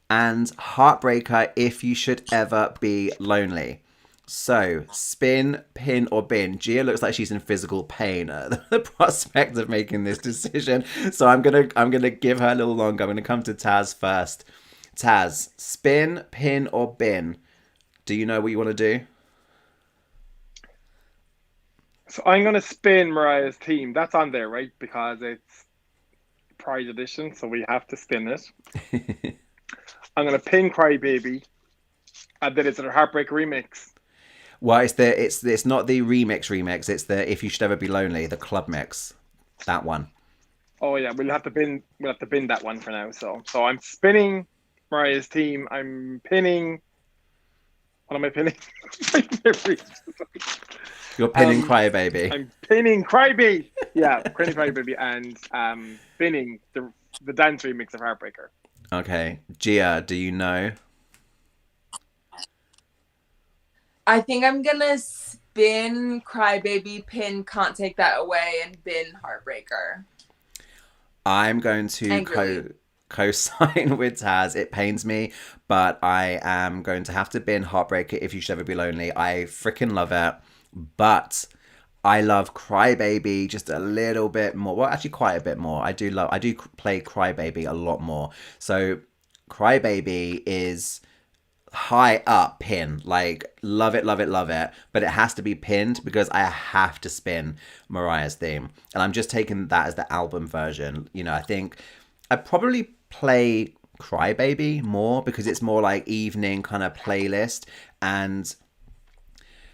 and "Heartbreaker, If You Should Ever Be Lonely." So, spin, pin, or bin. Ghia looks like she's in physical pain at the prospect of making this decision. So I'm gonna give her a little longer. I'm gonna come to Taz first. Taz, spin, pin, or bin? Do you know what you want to do? So I'm gonna spin Mariah's theme. That's on there, right? Because it's Pride edition, so we have to spin it. I'm gonna pin "Cry Baby," and then it's a Heartbreak remix. Well, it's not the remix. It's the "If You Should Ever Be Lonely," the club mix. That one. Oh yeah, we'll have to bin that one for now. So I'm spinning Mariah's theme. I'm pinning. What am I pinning? You're pinning "Cry Baby." I'm pinning "Cry Baby." Yeah, pinning "Cry Baby" and pinning the dance remix of "Heartbreaker." Okay, Ghia, do you know? I think I'm gonna spin "Cry Baby," pin "Can't Take That Away," and bin "Heartbreaker." I'm going to co-sign with Taz. It pains me, but I am going to have to bin "Heartbreaker, If You Should Ever Be Lonely." I freaking love it, but I love "Cry Baby" just a little bit more. Well, actually, quite a bit more. I do play "Cry Baby" a lot more. So, "Cry Baby" is high up pin, like love it, but it has to be pinned because I have to spin Mariah's theme, and I'm just taking that as the album version. You know, I think I'd probably play "Cry Baby" more because it's more like evening kind of playlist, and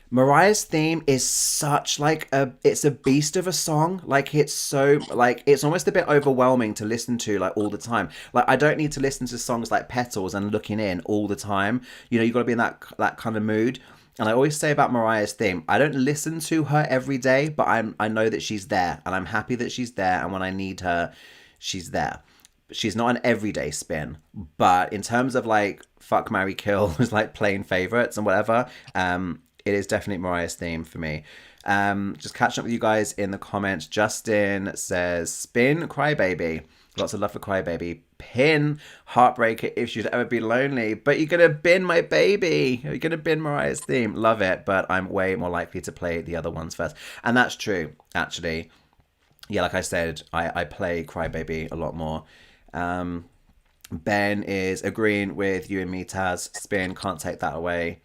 Mariah's theme is such like it's a beast of a song. Like it's so like it's almost a bit overwhelming to listen to like all the time. Like I don't need to listen to songs like "Petals" and "Looking In" all the time. You know, you got to be in that kind of mood. And I always say about Mariah's theme, I don't listen to her every day, but I know that she's there, and I'm happy that she's there. And when I need her, she's there. She's not an everyday spin, but in terms of like fuck, marry, kill, like playing favorites and whatever, it is definitely Mariah's theme for me. Just catching up with you guys in the comments. Justin says, spin "Cry Baby." Lots of love for "Cry Baby." Pin "Heartbreaker, If You'd Ever Be Lonely." But you're going to bin my baby. You're going to bin Mariah's theme. Love it, but I'm way more likely to play the other ones first. And that's true, actually. Yeah, like I said, I play "Cry Baby" a lot more. Ben is agreeing with you and me, Taz. Spin "Can't Take That Away."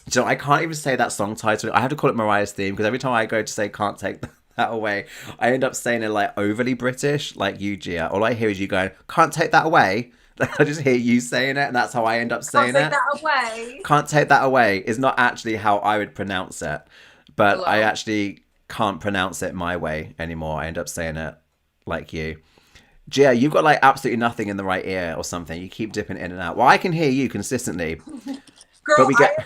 So I can't even say that song title. I have to call it Mariah's theme because every time I go to say "Can't Take That Away," I end up saying it like overly British, like you, Ghia. All I hear is you going, "Can't take that away." I just hear you saying it, and that's how I end up saying it. Can't take that away. "Can't Take That Away" is not actually how I would pronounce it, but I actually can't pronounce it my way anymore. I end up saying it like you. Ghia, you've got like absolutely nothing in the right ear or something. You keep dipping in and out. Well, I can hear you consistently. Girl, but we get...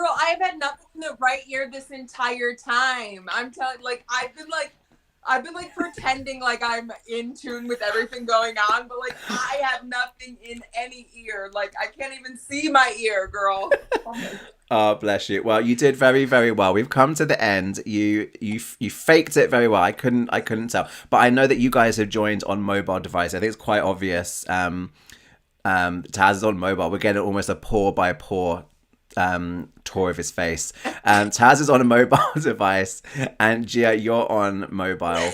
I have had nothing in the right ear this entire time. I'm telling, like, I've been pretending like I'm in tune with everything going on, but like I have nothing in any ear. Like I can't even see my ear, girl. Oh, bless you. Well, you did very, very well. We've come to the end. You faked it very well. I couldn't tell, but I know that you guys have joined on mobile device. I think it's quite obvious. Taz is on mobile. We're getting almost a paw by paw tour of his face. Taz is on a mobile device, and Ghia, you're on mobile.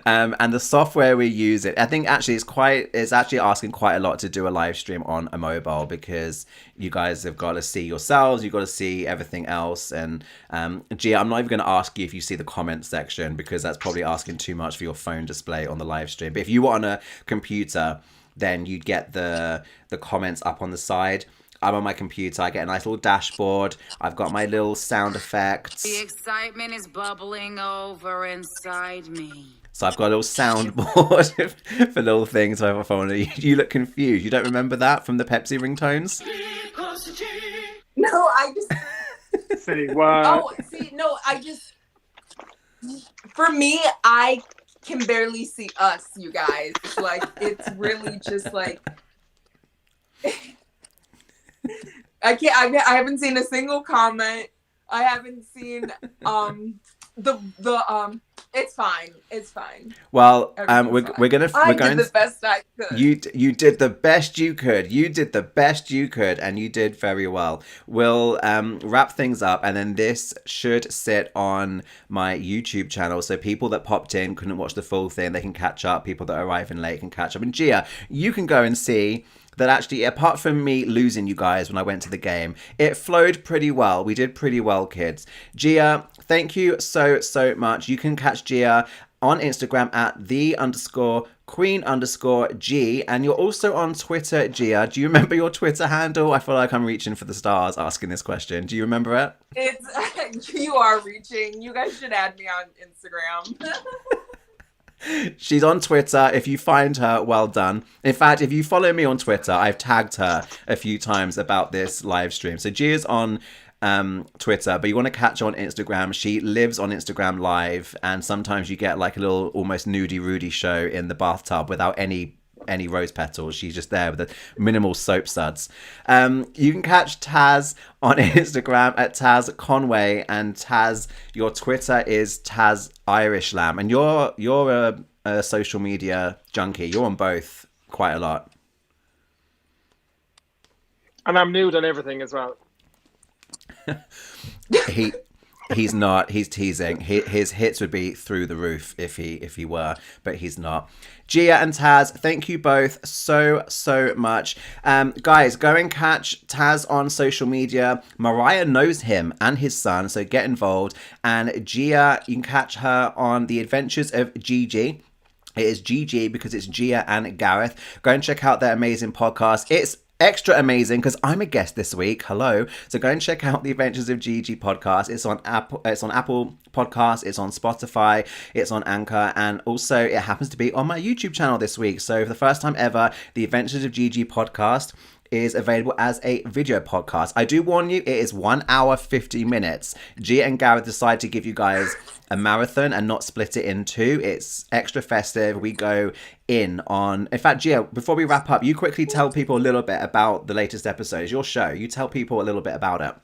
And the software we use it, I think actually it's actually asking quite a lot to do a live stream on a mobile, because you guys have got to see yourselves, you've got to see everything else. And Ghia, I'm not even going to ask you if you see the comment section, because that's probably asking too much for your phone display on the live stream. But if you were on a computer, then you'd get the comments up on the side. I'm on my computer. I get a nice little dashboard. I've got my little sound effects. The excitement is bubbling over inside me. So I've got a little soundboard for little things. You look confused. You don't remember that from the Pepsi ringtones? No, I just. Say what? Oh, see, no, I just. For me, I can barely see us, you guys. Like, it's really just like. I can't. I haven't seen a single comment. I haven't seen the. It's fine. It's fine. Well, Everything's we're fine. going. I did the best I could. You did the best you could. You did the best you could, and you did very well. We'll wrap things up, and then this should sit on my YouTube channel, so people that popped in couldn't watch the full thing, they can catch up. People that are arriving late can catch up. And Ghia, you can go and see that actually, apart from me losing you guys when I went to the game, it flowed pretty well. We did pretty well, kids. Ghia, thank you so much. You can catch Ghia on Instagram at _queen_G, and you're also on Twitter, Ghia. Do you remember your Twitter handle? I feel like I'm reaching for the stars asking this question. Do you remember it? It's you are reaching. You guys should add me on Instagram. She's on Twitter. If you find her, well done. In fact, if you follow me on Twitter, I've tagged her a few times about this live stream. So Gia's on Twitter, but you want to catch her on Instagram. She lives on Instagram Live, and sometimes you get like a little almost nudie Rudy show in the bathtub without any rose petals. She's just there with the minimal soap suds. You can catch Taz on Instagram at Taz Conway, and Taz, your Twitter is Taz Irish Lamb, and you're a social media junkie. You're on both quite a lot. And I'm nude on everything as well. He's not. He's teasing. His hits would be through the roof if he were, but he's not. Ghia and Taz, thank you both so much. Guys, go and catch Taz on social media. Mariah knows him and his son, so get involved. And Ghia, you can catch her on The Adventures of Gigi. It is GG because it's Ghia and Gareth. Go and check out their amazing podcast. It's extra amazing because I'm a guest this week. Hello. So go and check out the Adventures of Gigi podcast. It's on Apple Podcasts, it's on Spotify, it's on Anchor, and also it happens to be on my YouTube channel this week. So for the first time ever, the Adventures of Gigi podcast is available as a video podcast. I do warn you, it is 1 hour 50 minutes. Ghia and Gareth decided to give you guys a marathon and not split it in two. It's extra festive. We go in fact, Ghia, before we wrap up, you quickly tell people a little bit about the latest episodes, your show. You tell people a little bit about it.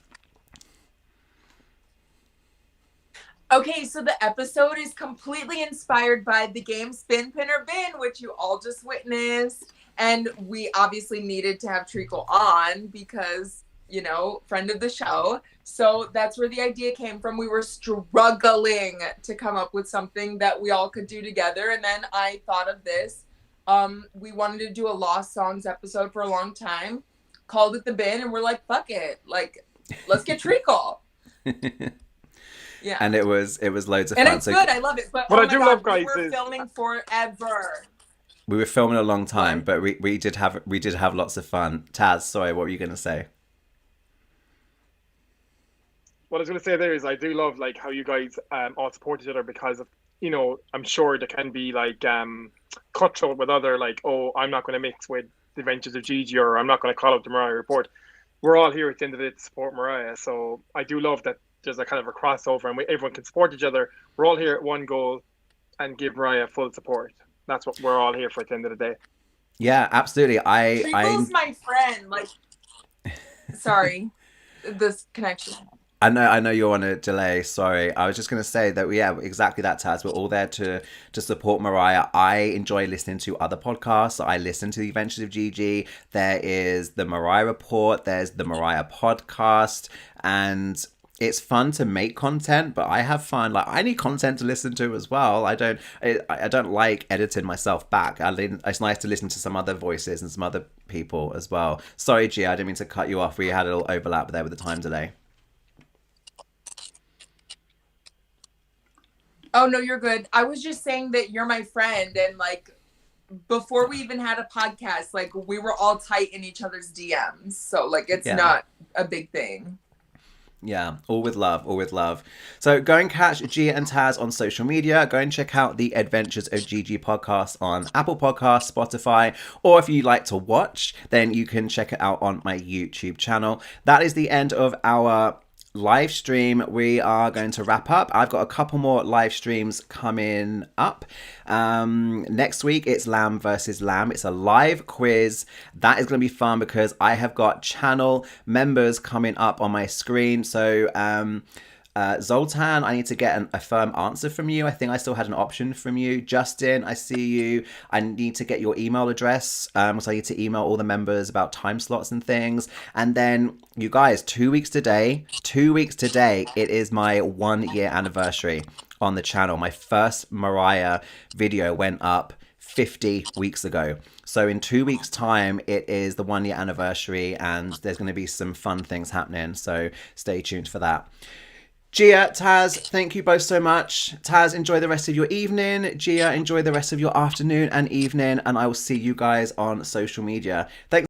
Okay, so the episode is completely inspired by the game Spin, Pin, or Bin, which you all just witnessed. And we obviously needed to have Treacle on because, you know, friend of the show. So that's where the idea came from. We were struggling to come up with something that we all could do together. And then I thought of this. We wanted to do a Lost Songs episode for a long time, called it The Bin, and we're like, fuck it. Like, let's get Treacle. Yeah. And it was loads of and fun. It's good. I love it. But what oh I do God, love, guys, we were is filming forever. We were filming a long time, but we did have lots of fun. Taz, sorry, what were you going to say? What I was going to say there is I do love like how you guys all support each other because of, you know, I'm sure there can be like cutthroat with other like, oh, I'm not going to mix with The Adventures of Gigi, or I'm not going to call up the Mariah Report. We're all here at the end of the day to support Mariah. So I do love that there's a kind of a crossover and everyone can support each other. We're all here at one goal and give Mariah full support. That's what we're all here for at the end of the day. Yeah, absolutely. Treacle's my friend. Like, sorry, this connection. I know you're on a delay. Sorry. I was just going to say that, yeah, exactly that, Taz. We're all there to support Mariah. I enjoy listening to other podcasts. I listen to The Adventures of Gigi. There is the Mariah Report. There's the Mariah Podcast. And it's fun to make content, but I have fun. Like, I need content to listen to as well. I don't like editing myself back. It's nice to listen to some other voices and some other people as well. Sorry, Ghia, I didn't mean to cut you off. We had a little overlap there with the time delay. Oh no, you're good. I was just saying that you're my friend, and like before we even had a podcast, like we were all tight in each other's DMs. So like it's not a big thing. Yeah, all with love, all with love. So go and catch Ghia and Taz on social media. Go and check out the Adventures of Gigi podcast on Apple Podcasts, Spotify, or if you like to watch, then you can check it out on my YouTube channel. That is the end of our live stream. We are going to wrap up. I've got a couple more live streams coming up. Next week it's Lamb versus Lamb. It's a live quiz. That is going to be fun because I have got channel members coming up on my screen. So Zoltan, I need to get a firm answer from you. I think I still had an option from you. Justin, I see you. I need to get your email address. So I need to email all the members about time slots and things. And then you guys, 2 weeks today, it is my 1 year anniversary on the channel. My first Mariah video went up 50 weeks ago. So in 2 weeks time, it is the 1 year anniversary and there's going to be some fun things happening. So stay tuned for that. Ghia, Taz, thank you both so much. Taz, enjoy the rest of your evening. Ghia, enjoy the rest of your afternoon and evening. And I will see you guys on social media. Thanks.